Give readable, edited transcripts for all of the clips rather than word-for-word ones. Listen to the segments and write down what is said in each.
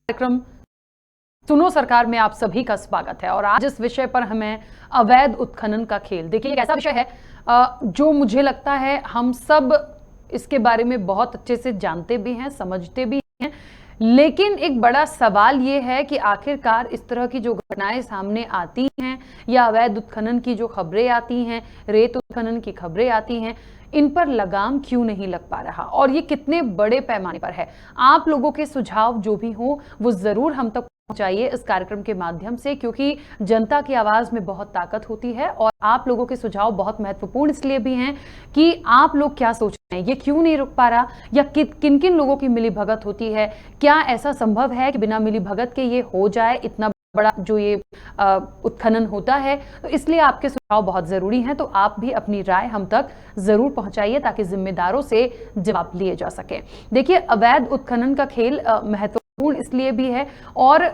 कार्यक्रम सुनो सरकार में आप सभी का स्वागत है। और आज इस विषय पर हमें अवैध उत्खनन का खेल, देखिए एक ऐसा विषय है जो मुझे लगता है हम सब इसके बारे में बहुत अच्छे से जानते भी हैं, समझते भी हैं, लेकिन एक बड़ा सवाल ये है कि आखिरकार इस तरह की जो घटनाएं सामने आती हैं या अवैध उत्खनन की जो खबरें आती हैं, रेत उत्खनन की खबरें आती हैं, इन पर लगाम क्यों नहीं लग पा रहा और ये कितने बड़े पैमाने पर है। आप लोगों के सुझाव जो भी हो वो जरूर हम तक पहुंचाइए इस कार्यक्रम के माध्यम से, क्योंकि जनता की आवाज में बहुत ताकत होती है और आप लोगों के सुझाव बहुत महत्वपूर्ण इसलिए भी हैं कि आप लोग क्या सोच रहे हैं, ये क्यों नहीं रुक पा रहा या किन किन लोगों की मिलीभगत होती है, क्या ऐसा संभव है कि बिना मिलीभगत के ये हो जाए, इतना बड़ा जो ये उत्खनन होता है। तो इसलिए आपके सुझाव बहुत जरूरी हैं, तो आप भी अपनी राय हम तक जरूर पहुंचाइए ताकि जिम्मेदारों से जवाब लिए जा सके। देखिए अवैध उत्खनन का खेल महत्वपूर्ण इसलिए भी है और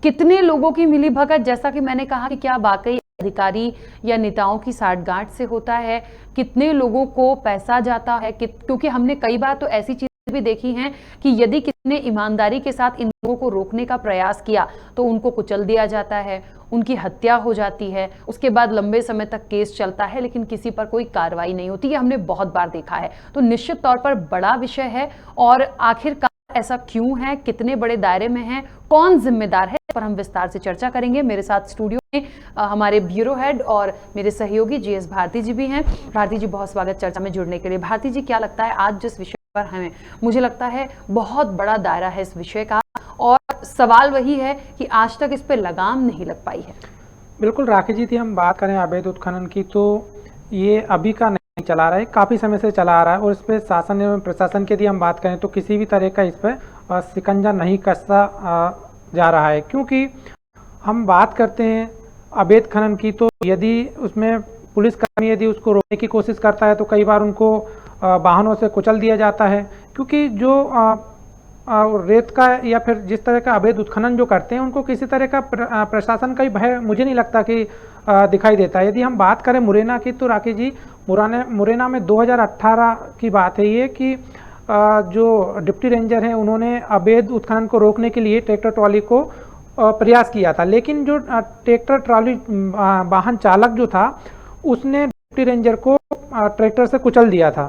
कितने लोगों की मिलीभगत, जैसा कि मैंने कहा कि क्या वाकई अधिकारी या नेताओं की साठगांठ से होता है, कितने लोगों को पैसा जाता है, क्योंकि हमने कई बार तो ऐसी चीजें भी देखी हैं कि यदि किसी ने ईमानदारी के साथ इन लोगों को रोकने का प्रयास किया तो उनको कुचल दिया जाता है, उनकी हत्या हो जाती है, उसके बाद लंबे समय तक केस चलता है लेकिन किसी पर कोई कार्रवाई नहीं होती। ये हमने बहुत बार देखा है। तो निश्चित तौर पर बड़ा विषय है और आखिरकार ऐसा क्यों है, कितने बड़े दायरे में है, कौन जिम्मेदार है, पर हम विस्तार से चर्चा करेंगे। मेरे साथ स्टूडियो में हमारे ब्यूरो हेड और मेरे सहयोगी जीएस भारती जी भी हैं। भारती जी बहुत स्वागत चर्चा में जुड़ने के लिए। भारती जी क्या लगता है आज जिस विषय पर हमें, मुझे लगता है बहुत बड़ा दायरा है इस विषय का और सवाल वही है कि आज तक इस पर लगाम नहीं लग पाई है। बिल्कुल राखी जी, थी हम बात करें अवैध उत्खनन की तो ये अभी का नहीं चला रहा है, काफ़ी समय से चला आ रहा है और इस पर शासन एवं प्रशासन की यदि हम बात करें तो किसी भी तरह का इस पर शिकंजा नहीं कसता जा रहा है। क्योंकि हम बात करते हैं अवैध खनन की तो यदि उसमें पुलिसकर्मी यदि उसको रोकने की कोशिश करता है तो कई बार उनको वाहनों से कुचल दिया जाता है। क्योंकि जो रेत का या फिर जिस तरह का अवैध उत्खनन जो करते हैं उनको किसी तरह का प्रशासन का ही भय मुझे नहीं लगता कि दिखाई देता है। यदि हम बात करें मुरैना की तो राकेश जी, मुरैना में 2018 की बात है ये कि जो डिप्टी रेंजर हैं उन्होंने अवैध उत्खनन को रोकने के लिए ट्रैक्टर ट्रॉली को प्रयास किया था, लेकिन जो ट्रैक्टर ट्रॉली वाहन चालक जो था उसने डिप्टी रेंजर को ट्रैक्टर से कुचल दिया था।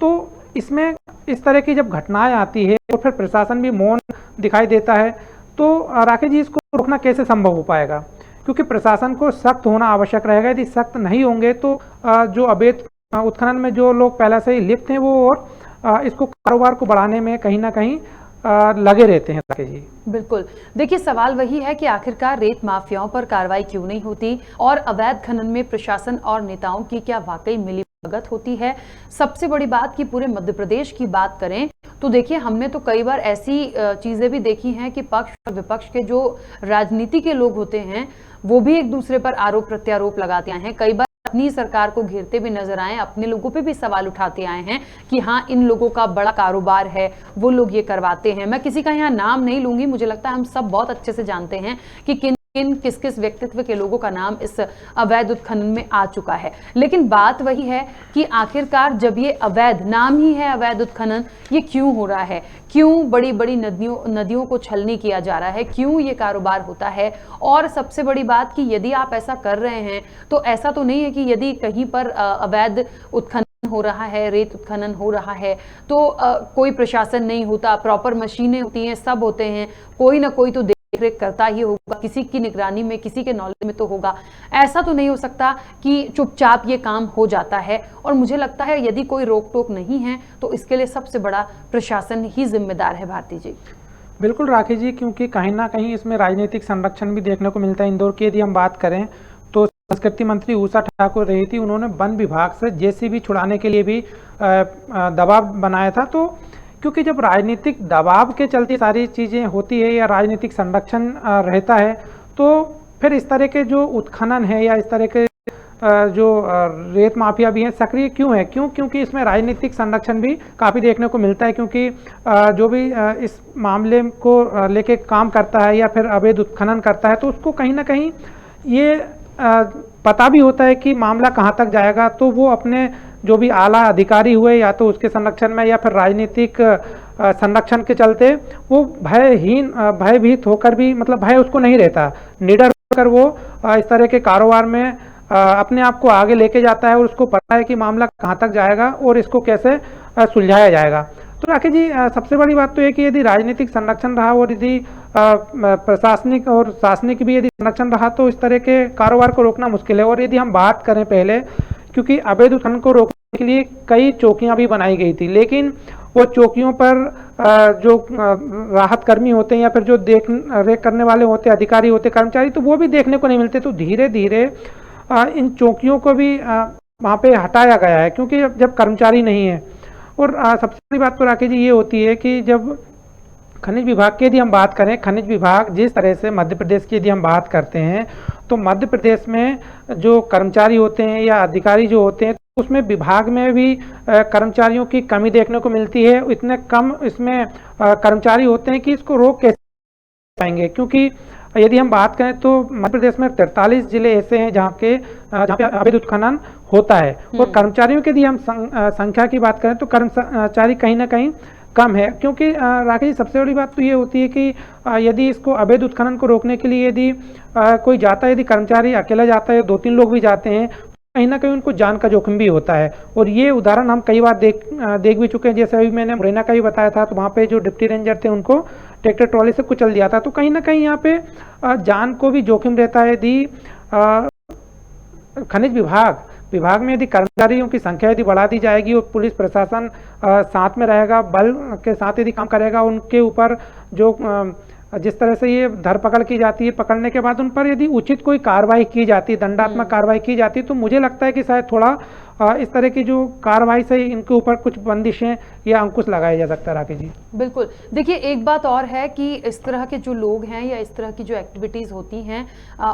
तो इसमें इस तरह की जब घटनाएं आती है और फिर प्रशासन भी मौन दिखाई देता है तो राकेश जी इसको रोकना कैसे संभव हो पाएगा? क्योंकि प्रशासन को सख्त होना आवश्यक रहेगा। यदि सख्त नहीं होंगे तो जो अवैध उत्खनन में जो लोग पहले से ही लिप्त हैं वो और इसको कारोबार को बढ़ाने में कहीं ना कहीं लगे रहते हैं राकेश जी। बिल्कुल, देखिए सवाल वही है कि आखिरकार रेत माफियाओं पर कार्रवाई क्यों नहीं होती और अवैध खनन में प्रशासन और नेताओं की क्या वाकई मिलीभगत होती है। सबसे बड़ी बात कि पूरे मध्य प्रदेश की बात करें तो देखिए हमने तो कई बार ऐसी चीजें भी देखी हैं कि पक्ष और विपक्ष के जो राजनीति के लोग होते हैं वो भी एक दूसरे पर आरोप प्रत्यारोप लगाते हैं, कई बार अपनी सरकार को घेरते भी नजर आए, अपने लोगों पे भी सवाल उठाते आए हैं कि हाँ इन लोगों का बड़ा कारोबार है, वो लोग ये करवाते हैं। मैं किसी का यहाँ नाम नहीं लूंगी, मुझे लगता है हम सब बहुत अच्छे से जानते हैं कि किस किस व्यक्तित्व के लोगों का नाम इस अवैध उत्खनन में आ चुका है। लेकिन बात वही है कि आखिरकार जब ये अवैध, नाम ही है अवैध उत्खनन, ये क्यों हो रहा है, क्यों बड़ी बड़ी नदियों को छलनी किया जा रहा है, क्यों ये कारोबार होता है। और सबसे बड़ी बात कि यदि आप ऐसा कर रहे हैं तो ऐसा तो नहीं है कि यदि कहीं पर अवैध उत्खनन हो रहा है, रेत उत्खनन हो रहा है तो कोई प्रशासन नहीं होता, प्रॉपर मशीनें होती हैं, सब होते हैं, कोई ना कोई तो देखरेख करता ही होगा, किसी की निगरानी में, किसी के नॉलेज में तो होगा। ऐसा तो नहीं हो सकता कि चुपचाप ये काम हो जाता है। और मुझे लगता है यदि कोई रोक टोक नहीं है तो इसके लिए सबसे बड़ा प्रशासन ही जिम्मेदार है। भारती जी। बिल्कुल राकेश जी, क्योंकि कहीं ना कहीं इसमें राजनीतिक संरक्षण भी देखने को मिलता है। इंदौर की यदि हम बात करें तो संस्कृति मंत्री उषा ठाकुर रही थी, उन्होंने वन विभाग से जेसीबी छुड़ाने के लिए भी दबाव बनाया था। तो क्योंकि जब राजनीतिक दबाव के चलते सारी चीज़ें होती है या राजनीतिक संरक्षण रहता है तो फिर इस तरह के जो उत्खनन है या इस तरह के जो रेत माफिया भी हैं सक्रिय क्यों है? क्योंकि इसमें राजनीतिक संरक्षण भी काफ़ी देखने को मिलता है। क्योंकि जो भी इस मामले को लेके काम करता है या फिर अवैध उत्खनन करता है तो उसको कहीं ना कहीं ये पता भी होता है कि मामला कहाँ तक जाएगा, तो वो अपने जो भी आला अधिकारी हुए या तो उसके संरक्षण में या फिर राजनीतिक संरक्षण के चलते वो भयभीत होकर भी, मतलब भय उसको नहीं रहता, निडर होकर वो इस तरह के कारोबार में अपने आप को आगे लेके जाता है और उसको पता है कि मामला कहाँ तक जाएगा और इसको कैसे सुलझाया जाएगा। तो राकेश जी, सबसे बड़ी बात तो है कि यदि राजनीतिक संरक्षण रहा और यदि प्रशासनिक और शासनिक भी यदि संरक्षण रहा तो इस तरह के कारोबार को रोकना मुश्किल है। और यदि हम बात करें पहले, क्योंकि अवैध उत्खनन को रोकने के लिए कई चौकियां भी बनाई गई थी, लेकिन वो चौकियों पर जो राहत कर्मी होते हैं या फिर जो देख रेख करने वाले होते हैं, अधिकारी होते, कर्मचारी, तो वो भी देखने को नहीं मिलते। तो धीरे धीरे इन चौकियों को भी वहाँ पे हटाया गया है, क्योंकि जब कर्मचारी नहीं है। और सबसे बड़ी बात तो राकेश जी ये होती है कि जब खनिज विभाग की यदि हम बात करें, खनिज विभाग जिस तरह से मध्य प्रदेश की यदि हम बात करते हैं, तो मध्य प्रदेश में जो कर्मचारी होते हैं या अधिकारी जो होते हैं, तो उसमें विभाग में भी कर्मचारियों की कमी देखने को मिलती है। इतने कम इसमें कर्मचारी होते हैं कि इसको रोक कैसे पाएंगे, क्योंकि यदि हम बात करें तो मध्य प्रदेश में 43 जिले ऐसे हैं जहाँ पे अवैध उत्खनन होता है। और कर्मचारियों की यदि हम संख्या की बात करें तो कर्मचारी कहीं ना कहीं कम है, क्योंकि राकेश जी सबसे बड़ी बात तो ये होती है कि यदि इसको अवैध उत्खनन को रोकने के लिए यदि कोई जाता है, यदि कर्मचारी अकेला जाता है, 2-3 लोग भी जाते हैं, कहीं ना कहीं उनको जान का जोखिम भी होता है। और ये उदाहरण हम कई बार देख भी चुके हैं। जैसे अभी मैंने मुरैना का ही बताया था, तो वहाँ पे जो डिप्टी रेंजर थे उनको ट्रैक्टर ट्रॉली से कुचल दिया था। तो कहीं ना कहीं यहाँ पे जान को भी जोखिम रहता है। यदि खनिज विभाग में यदि कर्मचारियों की संख्या यदि बढ़ा दी जाएगी और पुलिस प्रशासन साथ में रहेगा, बल के साथ यदि काम करेगा, उनके ऊपर जो जिस तरह से ये धरपकड़ की जाती है, पकड़ने के बाद उन पर यदि उचित कोई कार्रवाई की जाती है, दंडात्मक कार्रवाई की जाती है, तो मुझे लगता है कि शायद थोड़ा इस तरह की जो कार्रवाई से इनके ऊपर कुछ बंदिशें या अंकुश लगाया जा सकता है। राकेश जी बिल्कुल, देखिए एक बात और है कि इस तरह के जो लोग हैं या इस तरह की जो एक्टिविटीज़ होती हैं,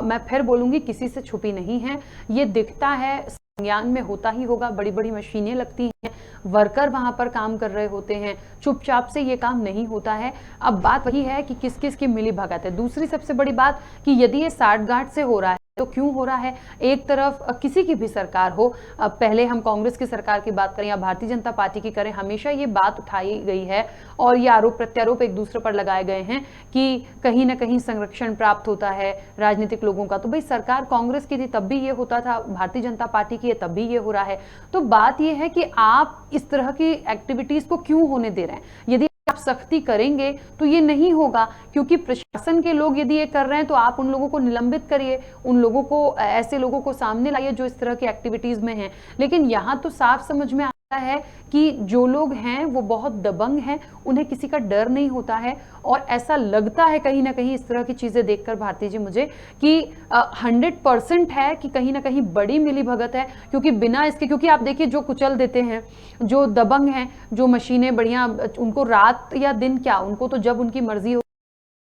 मैं फिर बोलूँगी किसी से छुपी नहीं है, ये दिखता है, संज्ञान में होता ही होगा। बड़ी बड़ी मशीनें लगती हैं, वर्कर वहां पर काम कर रहे होते हैं, चुपचाप से ये काम नहीं होता है। अब बात वही है कि किस किस की मिली भगत है। दूसरी सबसे बड़ी बात कि यदि ये साठगांठ से हो रहा है तो क्यों हो रहा है। एक तरफ किसी की भी सरकार हो, पहले हम कांग्रेस की सरकार की बात करें या भारतीय जनता पार्टी की करें, हमेशा ये बात उठाई गई है और ये आरोप प्रत्यारोप एक दूसरे पर लगाए गए हैं कि कहीं ना कहीं संरक्षण प्राप्त होता है राजनीतिक लोगों का। तो भाई सरकार कांग्रेस की थी तब भी ये होता था, भारतीय जनता पार्टी की है तब भी ये हो रहा है। तो बात ये है कि आप इस तरह की एक्टिविटीज को क्यों होने दे रहे हैं। यदि आप सख्ती करेंगे तो ये नहीं होगा, क्योंकि प्रशासन के लोग यदि ये कर रहे हैं तो आप उन लोगों को निलंबित करिए, उन लोगों को, ऐसे लोगों को सामने लाइए जो इस तरह की एक्टिविटीज में हैं। लेकिन यहां तो साफ समझ में आता है कि जो लोग हैं वो बहुत दबंग हैं, उन्हें किसी का डर नहीं होता है। और ऐसा लगता है कहीं ना कहीं इस तरह की चीजें देखकर भारती जी मुझे कि 100% है कि कहीं ना कहीं बड़ी मिली भगत है। क्योंकि बिना इसके, क्योंकि आप देखिए जो कुचल देते हैं, जो दबंग हैं, जो मशीनें बढ़िया, उनको रात या दिन क्या, उनको तो जब उनकी मर्जी हो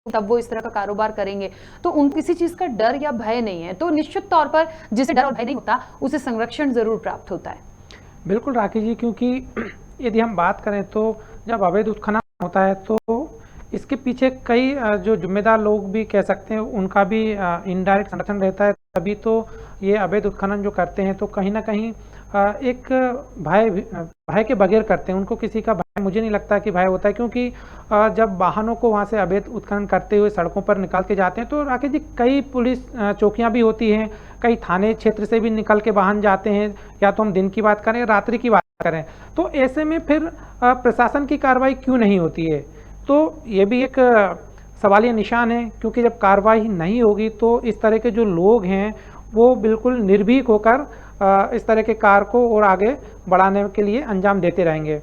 तब वो इस तरह का कारोबार करेंगे। तो उन किसी चीज का डर या भय नहीं है। तो निश्चित तौर पर जिसे डर और भय नहीं होता उसे संरक्षण जरूर प्राप्त होता है। बिल्कुल राकेश जी, क्योंकि यदि हम बात करें तो जब अवैध उत्खनन होता है तो इसके पीछे कई जो जिम्मेदार लोग भी कह सकते हैं उनका भी इनडायरेक्ट संरक्षण रहता है। तभी तो ये अवैध उत्खनन जो करते हैं तो कहीं ना कहीं एक भय के बगैर करते हैं। उनको किसी का भय मुझे नहीं लगता कि भय होता है, क्योंकि जब वाहनों को वहाँ से अवैध उत्खनन करते हुए सड़कों पर निकाल के जाते हैं तो राकेश जी कई पुलिस चौकियाँ भी होती हैं, कई थाने क्षेत्र से भी निकल के वाहन जाते हैं, या तो हम दिन की बात करें रात्रि की बात करें। तो ऐसे में फिर प्रशासन की कार्रवाई क्यों नहीं होती है, तो ये भी एक सवालिया निशान है। क्योंकि जब कार्रवाई नहीं होगी तो इस तरह के जो लोग हैं वो बिल्कुल निर्भीक होकर इस तरह के कार्य को और आगे बढ़ाने के लिए अंजाम देते रहेंगे।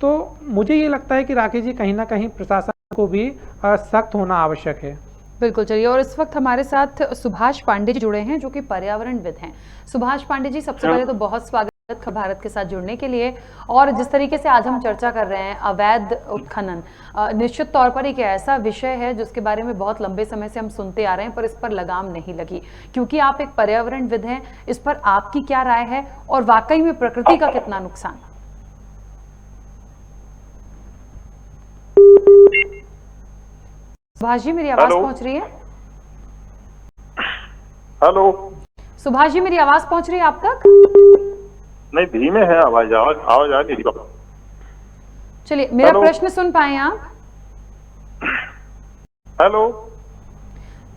तो मुझे ये लगता है कि राकेश जी कहीं ना कहीं प्रशासन को भी सख्त होना आवश्यक है। बिल्कुल, चलिए, और इस वक्त हमारे साथ सुभाष पांडे जी जुड़े हैं जो कि पर्यावरणविद हैं। सुभाष पांडे जी, सबसे पहले तो बहुत स्वागत भारत के साथ जुड़ने के लिए। और जिस तरीके से आज हम चर्चा कर रहे हैं अवैध उत्खनन, निश्चित तौर पर एक ऐसा विषय है जिसके बारे में बहुत लंबे समय से हम सुनते आ रहे हैं पर इस पर लगाम नहीं लगी। क्योंकि आप एक पर्यावरणविद हैं, इस पर आपकी क्या राय है और वाकई में प्रकृति का कितना नुकसान? सुभाष जी, मेरी आवाज पहुंच रही है? हेलो सुभाष जी, मेरी आवाज पहुंच रही है आप तक? नहीं, धीमे है आवाज आ नहीं रही। चलिए, मेरा हेलो। प्रश्न सुन पाए आप? हेलो।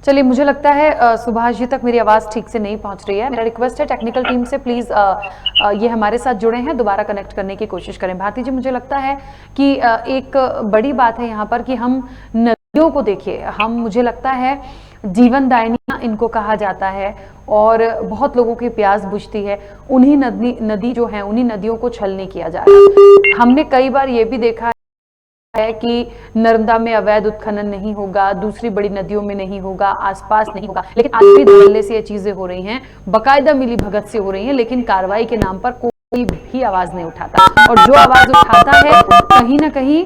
चलिए, मुझे लगता है सुभाष जी तक मेरी आवाज़ ठीक से नहीं पहुंच रही है। मेरा रिक्वेस्ट है टेक्निकल टीम से, प्लीज़ ये हमारे साथ जुड़े हैं, दोबारा कनेक्ट करने की कोशिश करें। भारती जी, मुझे लगता है कि एक बड़ी बात है यहाँ पर कि हम नदियों को देखिए, हम, मुझे लगता है जीवन दायिनी इनको कहा जाता है और बहुत लोगों की प्यास बुझती है, उन्हीं नदी जो है, उन्हीं नदियों को छल नहीं किया जा रहा। हमने कई बार ये भी देखा है कि नर्मदा में अवैध उत्खनन नहीं होगा, दूसरी बड़ी नदियों में नहीं होगा, आसपास नहीं होगा, लेकिन आज भी धड़ल्ले से ये चीजें हो रही हैं, बकायदा मिली भगत से हो रही हैं, लेकिन कार्रवाई के नाम पर कोई भी आवाज नहीं उठाता, और जो आवाज उठाता है कहीं ना कहीं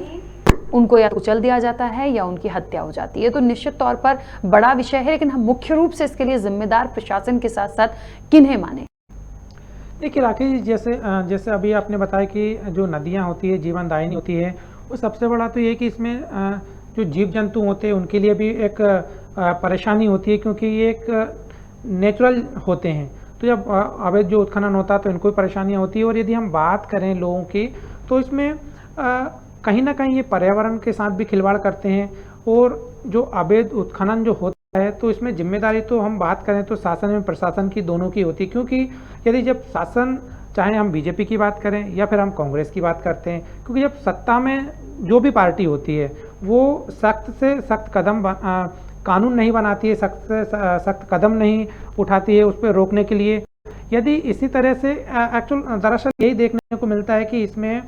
उनको या कुचल दिया जाता है या उनकी हत्या हो जाती है। तो निश्चित तौर पर बड़ा विषय है, लेकिन हम मुख्य रूप से इसके लिए जिम्मेदार प्रशासन के साथ साथ किन्हें माने? देखिए राकेश जी, जैसे अभी आपने बताया कि जो नदियाँ होती है जीवनदायिनी होती है, वो सबसे बड़ा तो ये कि इसमें जो जीव जंतु होते हैं उनके लिए भी एक परेशानी होती है, क्योंकि ये एक नेचुरल होते हैं। तो जब अवैध जो उत्खनन होता है तो इनको भी परेशानियाँ होती है। और यदि हम बात करें लोगों की, तो इसमें कहीं ना कहीं ये पर्यावरण के साथ भी खिलवाड़ करते हैं। और जो अवैध उत्खनन जो होता है, तो इसमें जिम्मेदारी तो हम बात करें तो शासन एवं प्रशासन की दोनों की होती है, क्योंकि यदि जब शासन, चाहे हम बीजेपी की बात करें या फिर हम कांग्रेस की बात करते हैं, क्योंकि जब सत्ता में जो भी पार्टी होती है वो सख्त से सख्त कदम कानून नहीं बनाती है, सख्त से सख्त कदम नहीं उठाती है उस पर रोकने के लिए। यदि इसी तरह से दरअसल यही देखने को मिलता है कि इसमें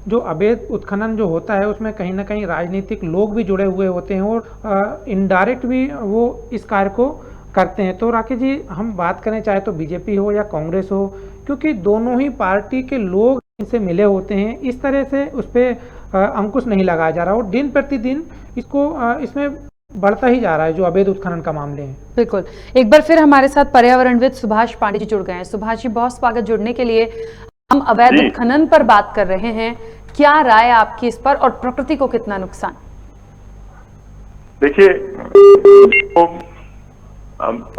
जो अवैध उत्खनन जो होता है उसमें कहीं ना कहीं राजनीतिक लोग भी जुड़े हुए होते हैं और इनडायरेक्ट भी वो इस कार्य को करते हैं। तो राकेश जी, हम बात करें चाहे तो बीजेपी हो या कांग्रेस हो, क्योंकि दोनों ही पार्टी के लोग इनसे मिले होते हैं, इस तरह से उस पर अंकुश नहीं लगाया जा रहा और दिन प्रतिदिन इसमें बढ़ता ही जा रहा है जो अवैध उत्खनन का मामले हैं। बिल्कुल, एक बार फिर हमारे साथ पर्यावरणविद सुभाष पांडे जी जुड़ गए हैं। सुभाष जी, बहुत स्वागत जुड़ने के लिए। हम अवैध उत्खनन पर बात कर रहे हैं, क्या राय आपकी इस पर और प्रकृति को कितना नुकसान? देखिए, तो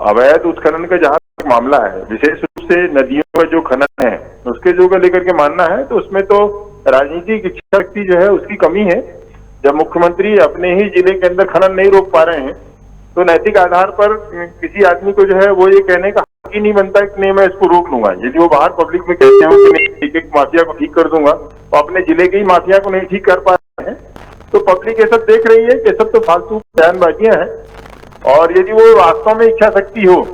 अवैध उत्खनन का जहां तक मामला है, विशेष रूप से नदियों का जो खनन है उसके जो का लेकर के मानना है, तो उसमें तो राजनीतिक इच्छा शक्ति जो है उसकी कमी है। जब मुख्यमंत्री अपने ही जिले के अंदर खनन नहीं रोक पा रहे हैं, तो नैतिक आधार पर किसी आदमी को जो है वो ये कहने का हक ही नहीं बनता कि नहीं मैं इसको रोक लूंगा। यदि वो बाहर पब्लिक में कहते हो कि नहीं एक माफिया को ठीक कर दूंगा, तो अपने जिले के ही माफिया को नहीं ठीक कर पा रहे हैं, तो पब्लिक ये सब देख रही है कि सब तो फालतू बयानबाजियां हैं। और यदि वो वास्तव में इच्छा शक्ति हो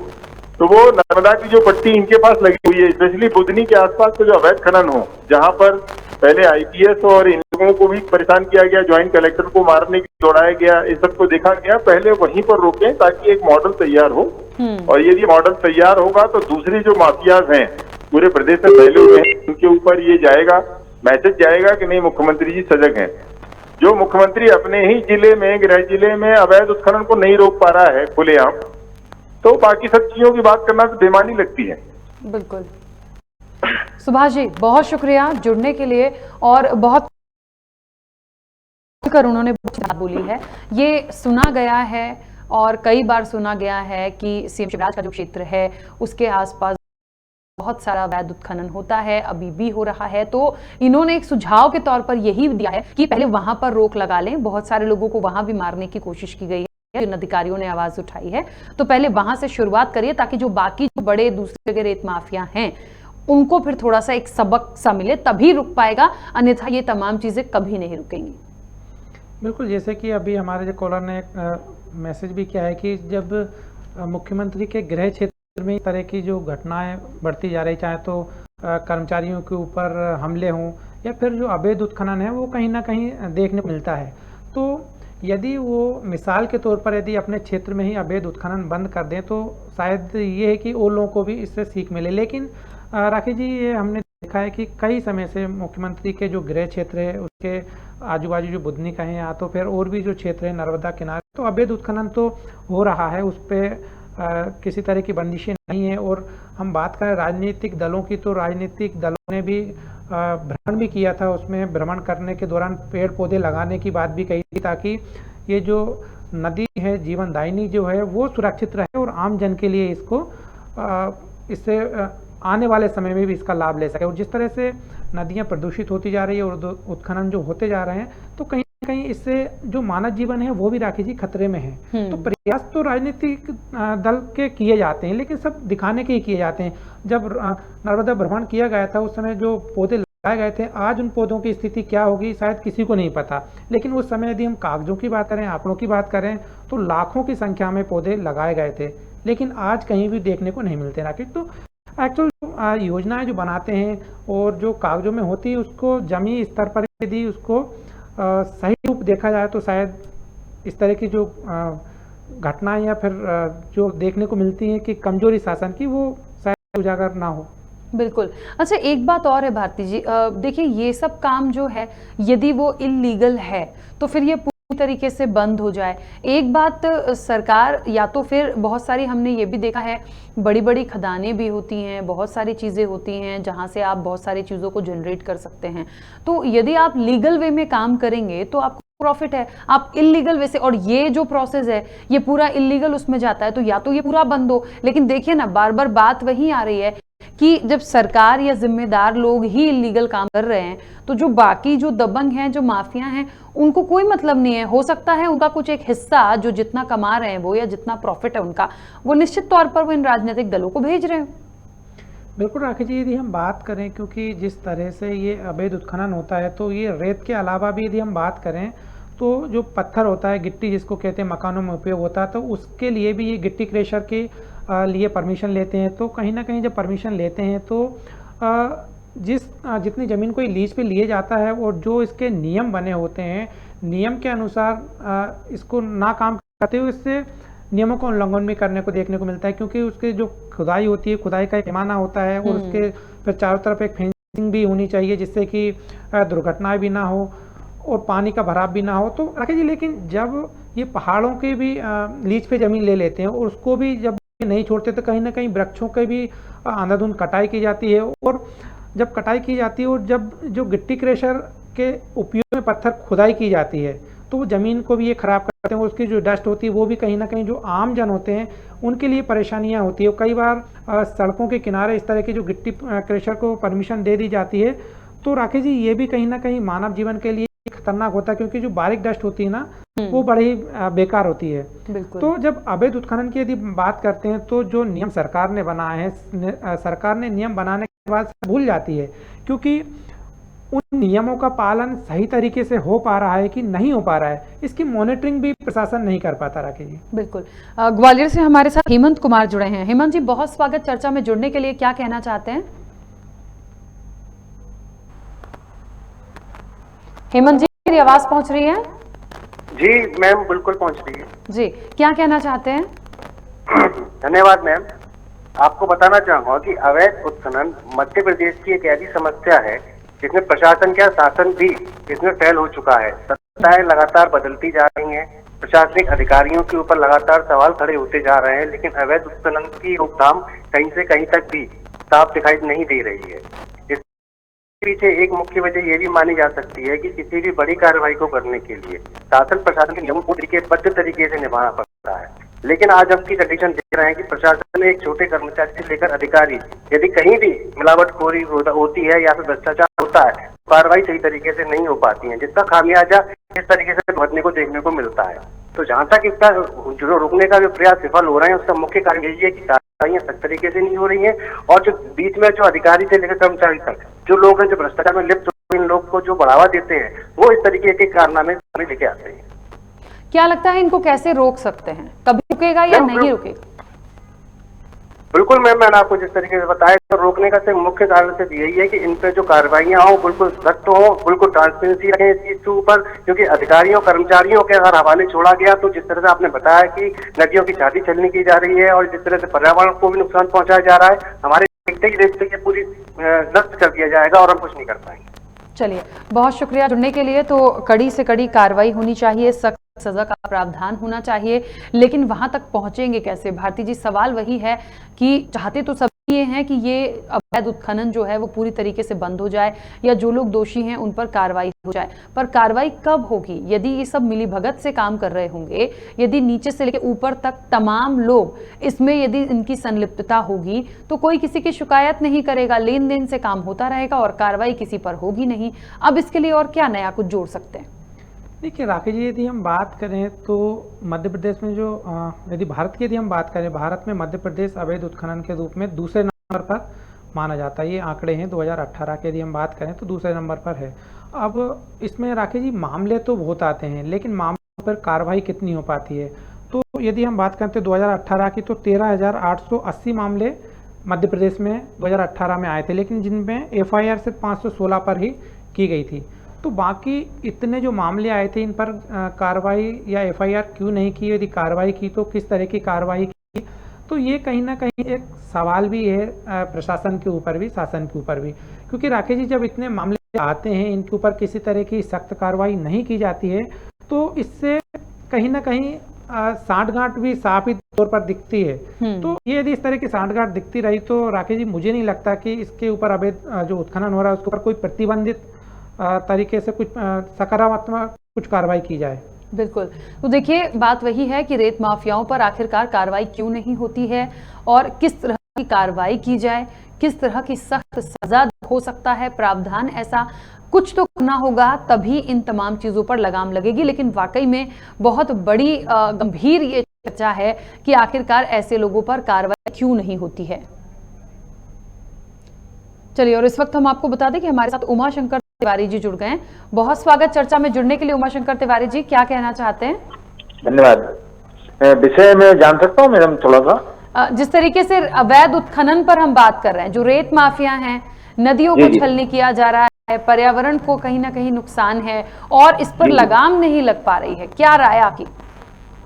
तो वो नर्मदा की जो पट्टी इनके पास लगी हुई है, स्पेशली बुधनी के आसपास तो जो अवैध खनन हो, जहां पर पहले आईपीएस और इन लोगों को भी परेशान किया गया, ज्वाइंट कलेक्टर को मारने की दौड़ाया गया, इस सबको देखा गया, पहले वहीं पर रोकें ताकि एक मॉडल तैयार हो। और यदि मॉडल तैयार होगा तो दूसरे जो माफियाज हैं पूरे प्रदेश में फैले हुए हैं, उनके ऊपर ये जाएगा, मैसेज जाएगा कि नहीं मुख्यमंत्री जी सजग हैं। जो मुख्यमंत्री अपने ही जिले में, गृह जिले में अवैध उत्खनन को नहीं रोक पा रहा है खुलेआम, तो बाकी सब चीजों की बात करना तो बेमानी लगती है। बिल्कुल। सुभाष जी, बहुत शुक्रिया जुड़ने के लिए, और बहुत कर उन्होंने बात बोली है। ये सुना गया है और कई बार सुना गया है कि सीएम शिवराज का जो क्षेत्र है उसके आसपास बहुत सारा अवैध उत्खनन होता है, अभी भी हो रहा है। तो इन्होंने एक सुझाव के तौर पर यही दिया है कि पहले वहां पर रोक लगा लें। बहुत सारे लोगों को वहां भी मारने की कोशिश की गई है, जिन अधिकारियों ने आवाज उठाई है, तो पहले वहां से शुरुआत करिए ताकि जो बाकी जो बड़े दूसरे जगह रेत माफिया हैं उनको फिर थोड़ा सा एक सबक सा मिले, तभी रुक पाएगा, अन्यथा ये तमाम चीजें कभी नहीं रुकेंगी। बिल्कुल, जैसे कि अभी हमारे जो कॉलर ने एक मैसेज भी किया है कि जब मुख्यमंत्री के गृह क्षेत्र में इस तरह की जो घटनाएं बढ़ती जा रही, चाहे तो कर्मचारियों के ऊपर हमले हों या फिर जो अवैध उत्खनन है वो कहीं ना कहीं देखने को मिलता है, तो यदि वो मिसाल के तौर पर यदि अपने क्षेत्र में ही अवैध उत्खनन बंद कर दें तो शायद ये है कि और लोगों को भी इससे सीख मिले। लेकिन राकेश जी, ये हमने देखा है कि कई समय से मुख्यमंत्री के जो गृह क्षेत्र है उसके आजू बाजू जो बुधनी का है, या तो फिर और भी जो क्षेत्र है नर्मदा किनारे, तो अवैध उत्खनन तो हो रहा है, उस पर किसी तरह की बंदिशें नहीं है। और हम बात करें राजनीतिक दलों की, तो राजनीतिक दलों ने भी भ्रमण भी किया था, उसमें भ्रमण करने के दौरान पेड़ पौधे लगाने की बात भी कही थी ताकि ये जो नदी है जीवनदायिनी जो है वो सुरक्षित रहे और आम जन के लिए इसको इससे आने वाले समय में भी इसका लाभ ले सके। और जिस तरह से नदियाँ प्रदूषित होती जा रही है और उत्खनन जो होते जा रहे हैं, तो कहीं ना कहीं इससे जो मानव जीवन है वो भी राखी जी खतरे में है। तो प्रयास तो राजनीतिक दल के किए जाते हैं, लेकिन सब दिखाने के ही किए जाते हैं। जब नर्मदा भ्रमण किया गया था उस समय जो पौधे लगाए गए थे, आज उन पौधों की स्थिति क्या होगी शायद किसी को नहीं पता। लेकिन उस समय यदि हम कागजों की बात करें, आंकड़ों की बात करें, तो लाखों की संख्या में पौधे लगाए गए थे, लेकिन आज कहीं भी देखने को नहीं मिलते राकेश। तो एक्चुअल योजनाएं जो बनाते हैं और जो कागजों में होती है, उसको जमीनी स्तर पर यदि उसको सही रूप देखा जाए तो शायद इस तरह की जो घटनाएं या फिर जो देखने को मिलती है कि कमजोरी शासन की, वो शायद उजागर ना हो। बिल्कुल। अच्छा, एक बात और है भारती जी, देखिए ये सब काम जो है यदि वो इलीगल है तो फिर ये पूरी तरीके से बंद हो जाए। एक बात सरकार, या तो फिर बहुत सारी हमने ये भी देखा है बड़ी बड़ी खदानें भी होती हैं, बहुत सारी चीज़ें होती हैं जहाँ से आप बहुत सारी चीज़ों को जनरेट कर सकते हैं। तो यदि आप लीगल वे में काम करेंगे तो आपको प्रॉफिट है, आप इलीगल वे से, और ये जो प्रोसेस है ये पूरा इलीगल उसमें जाता है, तो या तो ये पूरा बंद हो। लेकिन देखिए ना, बार बार बात वही आ रही है कि जब सरकार या जिम्मेदार लोग ही इलीगल काम कर रहे हैं तो जो बाकी जो दबंग हैं, जो माफिया हैं, उनको कोई मतलब नहीं है। हो सकता है उनका कुछ एक हिस्सा जो जितना कमा रहे हैं वो, या जितना प्रॉफिट है उनका, वो निश्चित तौर पर वो इन राजनीतिक दलों को भेज रहे हैं। बिल्कुल राखी जी, यदि हम बात करें, क्योंकि जिस तरह से ये अवैध उत्खनन होता है, तो ये रेत के अलावा भी यदि हम बात करें तो जो पत्थर होता है, गिट्टी जिसको कहते हैं, मकानों में उपयोग होता है, तो उसके लिए भी ये गिट्टी क्रेशर के लिए परमिशन लेते हैं। तो कहीं ना कहीं जब परमिशन लेते हैं तो जितनी ज़मीन को लीज पे लिए जाता है और जो इसके नियम बने होते हैं, नियम के अनुसार इसको ना काम करते हुए इससे नियमों का उल्लंघन भी करने को देखने को मिलता है। क्योंकि उसके जो खुदाई होती है, खुदाई का एक पैमाना होता है और उसके फिर चारों तरफ एक फेंसिंग भी होनी चाहिए जिससे कि दुर्घटनाएं भी ना हो और पानी का भराव भी ना हो। तो राकेश जी, लेकिन जब ये पहाड़ों के भी लीज पे ज़मीन ले लेते हैं और उसको भी जब नहीं छोड़ते, तो कहीं ना कहीं वृक्षों की भी अंधाधुंध कटाई की जाती है। और जब कटाई की जाती है और जब जो गिट्टी क्रेशर के उपयोग में पत्थर खुदाई की जाती है, तो वो ज़मीन को भी ये खराब करते हैं। उसकी जो डस्ट होती है वो भी कहीं ना कहीं जो आम जन होते हैं उनके लिए परेशानियां होती है। कई बार सड़कों के किनारे इस तरह की जो गिट्टी क्रेशर को परमिशन दे दी जाती है, तो राकेश जी ये भी कहीं ना कहीं मानव जीवन के लिए खतरनाक होता है, क्योंकि जो बारीक डस्ट होती है ना, वो बड़ी बेकार होती है। तो जब अवैध उत्खनन की यदि बात करते हैं तो जो नियम सरकार ने बनाए हैं, सरकार ने नियम बनाने के बाद भूल जाती है, क्योंकि उन नियमों का पालन सही तरीके से हो पा रहा है कि नहीं हो पा रहा है, इसकी मॉनिटरिंग भी प्रशासन नहीं कर पाता राकेश जी। बिल्कुल। ग्वालियर से हमारे साथ हेमंत कुमार जुड़े हैं। हेमंत जी, बहुत स्वागत चर्चा में जुड़ने के लिए, क्या कहना चाहते हैं? हेमंत जी, मेरी आवाज पहुंच रही है? जी मैम, बिल्कुल पहुंच रही है जी। क्या कहना चाहते हैं? धन्यवाद मैम। आपको बताना चाहूंगा कि अवैध उत्खनन मध्य प्रदेश की एक ऐसी समस्या है जिसमें प्रशासन का शासन भी इसमें फेल हो चुका है। सत्ताएं लगातार बदलती जा रही हैं, प्रशासनिक अधिकारियों के ऊपर लगातार सवाल खड़े होते जा रहे हैं, लेकिन अवैध उत्खनन की रोकथाम कहीं से कहीं तक भी साफ दिखाई नहीं दे रही है। पीछे एक मुख्य वजह ये भी मानी जा सकती है कि किसी भी बड़ी कार्रवाई को करने के लिए शासन प्रशासन के नियमों को बद्ध तरीके से निभाना पड़ता है। लेकिन आज हम की कंडीशन देख रहे हैं कि प्रशासन में एक छोटे कर्मचारी से लेकर अधिकारी, यदि कहीं भी मिलावटखोरी होती है या फिर भ्रष्टाचार होता है, कार्रवाई सही तरीके से नहीं हो पाती है, जिसका खामियाजा इस तरीके से भुगतने को देखने को मिलता है। तो जहाँ तक इसका जो रोकने का जो प्रयास विफल हो रहे हैं, उसका मुख्य कारण यही है कि कार्रवाइयां सही तरीके से नहीं हो रही है, और जो बीच में जो अधिकारी से लेकर कर्मचारी तक जो लोग हैं, जो भ्रष्टाचार में लिप्त इन लोग को जो बढ़ावा देते हैं, वो इस तरीके के कारनामे लेके आते हैं। क्या लगता है इनको कैसे रोक सकते हैं? कभी रुकेगा या नहीं रुकेगा? बिल्कुल मैम, मैंने आपको जिस तरीके से बताया, तो रोकने का सिर्फ मुख्य कारण सिर्फ यही है कि इन पे जो कार्रवाइयां हो बिल्कुल सख्त हो, बिल्कुल ट्रांसपेरेंसी रखें इस चीज के ऊपर। क्योंकि अधिकारियों कर्मचारियों के अगर हवाले छोड़ा गया तो जिस तरह से आपने बताया कि नदियों की छाती छलनी की जा रही है और जिस तरह से पर्यावरण को भी नुकसान पहुंचाया जा रहा है, हमारे देखते ही पूरी नष्ट कर दिया जाएगा और हम कुछ नहीं कर पाएंगे। चलिए, बहुत शुक्रिया जुड़ने के लिए। तो कड़ी से कड़ी कार्रवाई होनी चाहिए, सख्त सजा का प्रावधान होना चाहिए, लेकिन वहां तक पहुंचेंगे कैसे? भारती जी, सवाल वही है कि चाहते तो सभी ये है कि ये अवैध उत्खनन जो है वो पूरी तरीके से बंद हो जाए या जो लोग दोषी हैं उन पर कार्रवाई हो जाए। पर कार्रवाई कब होगी? यदि ये सब मिलीभगत से काम कर रहे होंगे, यदि नीचे से लेकर ऊपर तक तमाम लोग इसमें यदि इनकी संलिप्तता होगी तो कोई किसी की शिकायत नहीं करेगा, लेन देन से काम होता रहेगा और कार्रवाई किसी पर होगी नहीं। अब इसके लिए और क्या नया कुछ जोड़ सकते हैं? देखिए राकेश जी, यदि हम बात करें तो मध्य प्रदेश में जो यदि भारत की यदि हम बात करें, भारत में मध्य प्रदेश अवैध उत्खनन के रूप में दूसरे नंबर पर माना जाता है। ये आंकड़े हैं 2018 के, यदि हम बात करें तो दूसरे नंबर पर है। अब इसमें राकेश जी मामले तो बहुत आते हैं, लेकिन मामलों पर कार्रवाई कितनी हो पाती है? तो यदि हम बात करते हैं 2018 की तो 13,880 मामले मध्य प्रदेश में 2018 में आए थे, लेकिन जिनमें FIR सिर्फ 516 पर ही की गई थी। तो बाकी इतने जो मामले आए थे इन पर कार्रवाई या FIR क्यों नहीं की? यदि कार्रवाई की तो किस तरह की कार्रवाई की? तो ये कहीं ना कहीं एक सवाल भी है प्रशासन के ऊपर भी, शासन के ऊपर भी, क्योंकि राकेश जी जब इतने मामले आते हैं इनके ऊपर किसी तरह की सख्त कार्रवाई नहीं की जाती है तो इससे कहीं ना कहीं सांठगांठ भी साफ ही तौर पर दिखती है। तो ये यदि इस तरह की सांठगांठ दिखती रही तो राकेश जी मुझे नहीं लगता कि इसके ऊपर अवैध जो उत्खनन हो रहा है उसके ऊपर कोई प्रतिबंधित तरीके से कुछ सकारात्मक कुछ कार्रवाई की जाए। बिल्कुल। तो देखिए बात वही है कि रेत माफियाओं पर आखिरकार कार्रवाई क्यों नहीं होती है और किस तरह की कार्रवाई की जाए, किस तरह की सख्त सजा हो सकता है, प्रावधान ऐसा कुछ तो करना होगा, तभी इन तमाम चीजों पर लगाम लगेगी। लेकिन वाकई में बहुत बड़ी गंभीर ये चर्चा है कि आखिरकार ऐसे लोगों पर कार्रवाई क्यों नहीं होती है। चलिए, और इस वक्त हम आपको बता दें कि हमारे साथ उमाशंकर तिवारी जी जुड़ गए हैं। बहुत स्वागत चर्चा में जुड़ने के लिए उमाशंकर तिवारी जी, क्या कहना चाहते हैं? धन्यवाद। विषय में जान सकता हूँ मैडम थोड़ा सा? जिस तरीके से अवैध उत्खनन पर हम बात कर रहे हैं, जो रेत माफिया हैं, नदियों को छलनी किया जा रहा है, पर्यावरण को कहीं ना कहीं नुकसान है और इस पर लगाम नहीं लग पा रही है, क्या राय आपकी?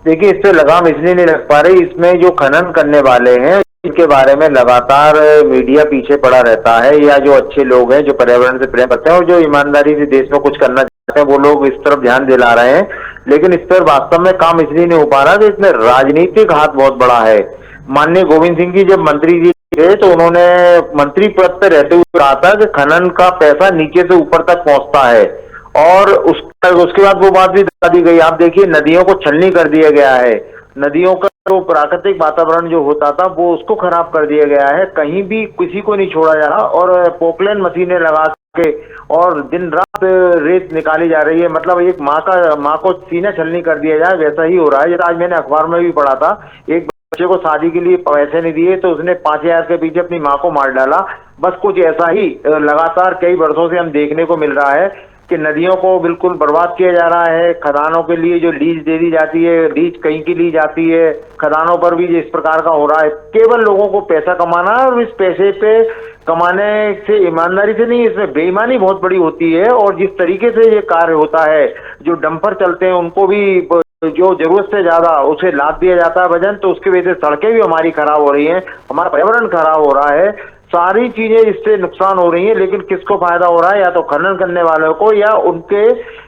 देखिए, इस पे लगाम इसलिए नहीं लग पा रही, इसमें जो खनन करने वाले हैं इनके बारे में लगातार मीडिया पीछे पड़ा रहता है, या जो अच्छे लोग हैं जो पर्यावरण से प्रेम करते हैं और जो ईमानदारी से देश में कुछ करना चाहते हैं वो लोग इस तरफ ध्यान दिला रहे हैं। लेकिन इस पर वास्तव में काम इसलिए नहीं हो पा रहा कि इसमें राजनीतिक हाथ बहुत बड़ा है। माननीय गोविंद सिंह जी जब मंत्री जी थे तो उन्होंने मंत्री पद पर रहते हुए कहा था कि खनन का पैसा नीचे से ऊपर तक पहुंचता है, और उसके बाद वो बात भी बता दी गई। आप देखिए, नदियों को छलनी कर दिया गया है, नदियों का जो प्राकृतिक वातावरण जो होता था वो उसको खराब कर दिया गया है, कहीं भी किसी को नहीं छोड़ा जा रहा, और पोकलेन मशीनें लगा के और दिन रात रेत निकाली जा रही है। मतलब एक माँ को सीना छलनी कर दिया जाए वैसा ही हो रहा है। जैसे आज मैंने अखबार में भी पढ़ा था, एक बच्चे को शादी के लिए पैसे नहीं दिए तो उसने 5,000 के पीछे अपनी माँ को मार डाला। बस कुछ ऐसा ही लगातार कई वर्षों से हम देखने को मिल रहा है कि नदियों को बिल्कुल बर्बाद किया जा रहा है। खदानों के लिए जो लीज दे दी जाती है, लीज कहीं की ली जाती है, खदानों पर भी इस प्रकार का हो रहा है। केवल लोगों को पैसा कमाना, और इस पैसे पे कमाने से ईमानदारी से नहीं, इसमें बेईमानी बहुत बड़ी होती है। और जिस तरीके से ये कार्य होता है, जो डंपर चलते हैं उनको भी जो जरूरत से ज्यादा उसे लाद दिया जाता है वजन, तो उसकी वजह से सड़कें भी हमारी खराब हो रही हैं, हमारा पर्यावरण खराब हो रहा है, सारी चीजें इससे नुकसान हो रही हैं। लेकिन किसको फायदा हो रहा है? या तो खनन करने वालों को, या उनके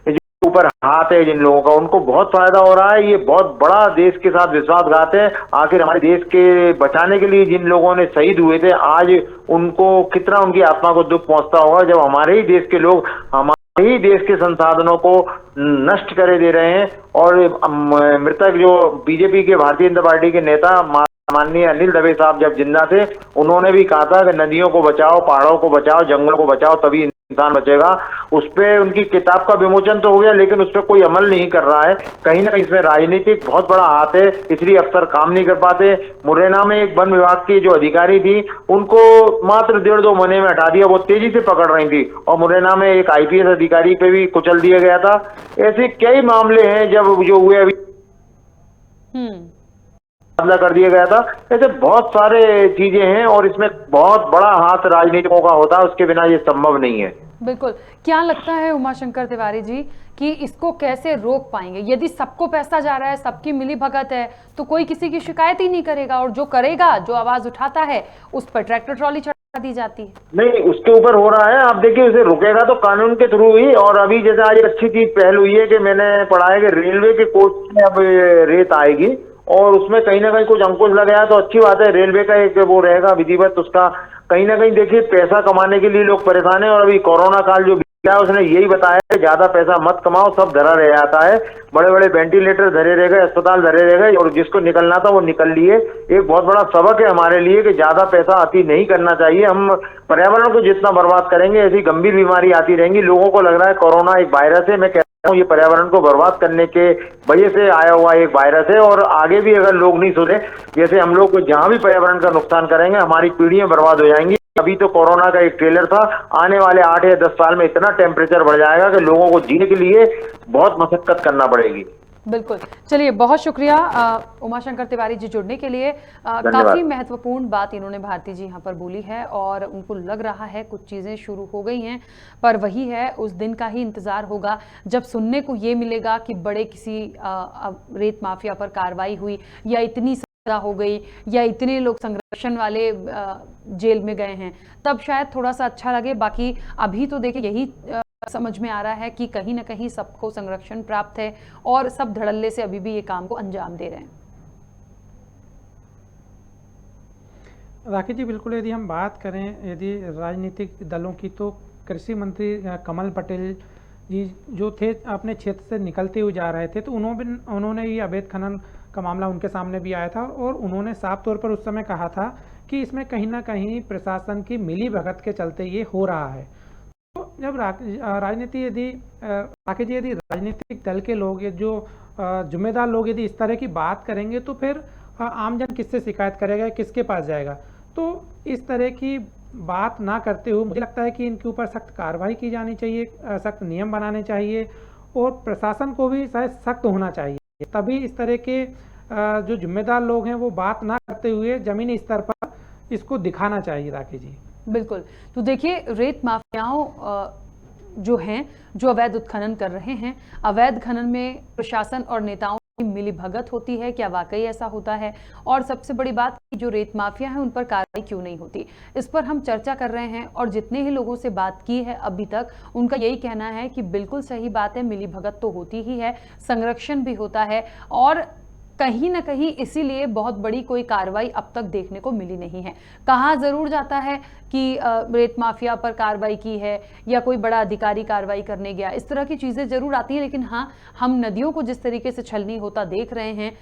जो ऊपर हाथ है जिन लोगों का, उनको बहुत फायदा हो रहा है। ये बहुत बड़ा देश के साथ विश्वासघात है। आखिर हमारे देश के बचाने के लिए जिन लोगों ने शहीद हुए थे, आज उनको कितना उनकी आत्मा को दुख पहुंचता होगा जब हमारे ही देश के लोग हमारे ही देश के संसाधनों को नष्ट करे दे रहे हैं। और मृतक जो बीजेपी के, भारतीय जनता पार्टी के नेता माननीय अनिल दवे साहब जब जिंदा थे, उन्होंने भी कहा था कि नदियों को बचाओ, पहाड़ों को बचाओ, जंगलों को बचाओ, तभी इंसान बचेगा। उस पे उनकी किताब का विमोचन तो हो गया, लेकिन उस पर कोई अमल नहीं कर रहा है। कहीं ना कहीं इसमें राजनीतिक बहुत बड़ा हाथ है, इसलिए अफसर काम नहीं कर पाते। मुरैना में एक वन विभाग की जो अधिकारी थी, उनको मात्र 1.5-2 महीने में हटा दिया, वो तेजी से पकड़ रही थी। और मुरैना में एक IPS अधिकारी पे भी कुचल दिया गया था। ऐसे कई मामले हैं जब जो हुए अभी बदला कर दिया गया था। ऐसे बहुत सारे चीजें हैं और इसमें बहुत बड़ा हाथ राजनीतिकों का होता है, उसके बिना ये संभव नहीं है। बिल्कुल। क्या लगता है उमाशंकर तिवारी जी कि इसको कैसे रोक पाएंगे? यदि सबको पैसा जा रहा है, सबकी मिली भगत है, तो कोई किसी की शिकायत ही नहीं करेगा, और जो करेगा, जो आवाज उठाता है, उस पर ट्रैक्टर ट्रॉली चढ़ा दी जाती है। नहीं, उसके ऊपर हो रहा है। आप देखिए, उसे रुकेगा तो कानून के थ्रू ही। और अभी जैसे आज अच्छी चीज पहल हुई है कि मैंने पढ़ा है कि रेलवे के कोच में अब रेत आएगी और उसमें कहीं ना कहीं कुछ अंकुश लग गया तो अच्छी बात है। रेलवे का एक वो रहेगा विधिवत, उसका कहीं ना कहीं देखिए पैसा कमाने के लिए लोग परेशान है, और अभी कोरोना काल जो क्या उसने यही बताया है ज्यादा पैसा मत कमाओ, सब धरा रह जाता है, बड़े बड़े वेंटिलेटर धरे रह गए, अस्पताल धरे रह गए, और जिसको निकलना था वो निकल लिए। एक बहुत बड़ा सबक है हमारे लिए कि ज्यादा पैसा अति नहीं करना चाहिए। हम पर्यावरण को जितना बर्बाद करेंगे ऐसी गंभीर बीमारी आती रहेंगी। लोगों को लग रहा है कोरोना एक वायरस है, मैं कहता हूँ ये पर्यावरण को बर्बाद करने के वजह से आया हुआ एक वायरस है, और आगे भी अगर लोग नहीं सुधरे, जैसे हम लोग जहां भी पर्यावरण का नुकसान करेंगे हमारी पीढ़ियां बर्बाद हो जाएंगी। अभी तो कोरोना का एक ट्रेलर था, आने वाले 8 या 10 साल में इतना टेम्परेचर बढ़ जाएगा कि लोगों को जीने के लिए बहुत मशक्कत करना पड़ेगी। बिल्कुल, चलिए बहुत शुक्रिया उमाशंकर तिवारी जी जुड़ने के लिए। काफी महत्वपूर्ण बात इन्होंने भारती जी यहाँ पर बोली है, और उनको लग रहा है कुछ चीजें शुरू हो गई हैं, पर वही है उस दिन का ही इंतजार होगा जब सुनने को ये मिलेगा कि बड़े किसी रेत माफिया पर कार्रवाई हुई, या इतनी सजा हो गई, या इतने लोग संरक्षण वाले जेल में गए हैं, तब शायद थोड़ा सा अच्छा लगे। बाकी अभी तो देखिए यही समझ में आ रहा है कि कहीं ना कहीं सबको संरक्षण प्राप्त है और सब धड़ल्ले से अभी भी ये काम को अंजाम दे रहे हैं। राखी जी, बिल्कुल, यदि हम बात करें यदि राजनीतिक दलों की, तो कृषि मंत्री कमल पटेल जी जो थे अपने क्षेत्र से निकलते हुए जा रहे थे, तो उन्होंने ये अवैध खनन का मामला उनके सामने भी आया था, और उन्होंने साफ तौर पर उस समय कहा था कि इसमें कहीं ना कहीं प्रशासन की मिली भगत के चलते ये हो रहा है। तो जब राजनीति यदि राजनीतिक दल के लोग, ये जो जिम्मेदार लोग यदि इस तरह की बात करेंगे, तो फिर आमजन किससे शिकायत करेगा, किसके पास जाएगा? तो इस तरह की बात ना करते हुए मुझे लगता है कि इनके ऊपर सख्त कार्रवाई की जानी चाहिए, सख्त नियम बनाने चाहिए, और प्रशासन को भी शायद सख्त होना चाहिए। तभी इस तरह के जो जिम्मेदार लोग हैं वो बात ना करते हुए जमीनी स्तर पर इसको दिखाना चाहिए। राखी जी, बिल्कुल, तो देखिए रेत माफियाओं जो हैं, जो अवैध उत्खनन कर रहे हैं, अवैध खनन में प्रशासन और नेताओं की मिली भगत होती है, क्या वाकई ऐसा होता है? और सबसे बड़ी बात कि जो रेत माफिया हैं उन पर कार्रवाई क्यों नहीं होती, इस पर हम चर्चा कर रहे हैं। और जितने ही लोगों से बात की है अभी तक, उनका यही कहना है कि बिल्कुल सही बात है, मिली भगत तो होती ही है, संरक्षण भी होता है, और कहीं ना कहीं इसीलिए बहुत बड़ी कोई कार्रवाई अब तक देखने को मिली नहीं है। कहा जरूर जाता है कि रेत माफिया पर कार्रवाई की है, या कोई बड़ा अधिकारी कार्रवाई करने गया, इस तरह की चीजें जरूर आती हैं, लेकिन हाँ, हम नदियों को जिस तरीके से छलनी होता देख रहे हैं,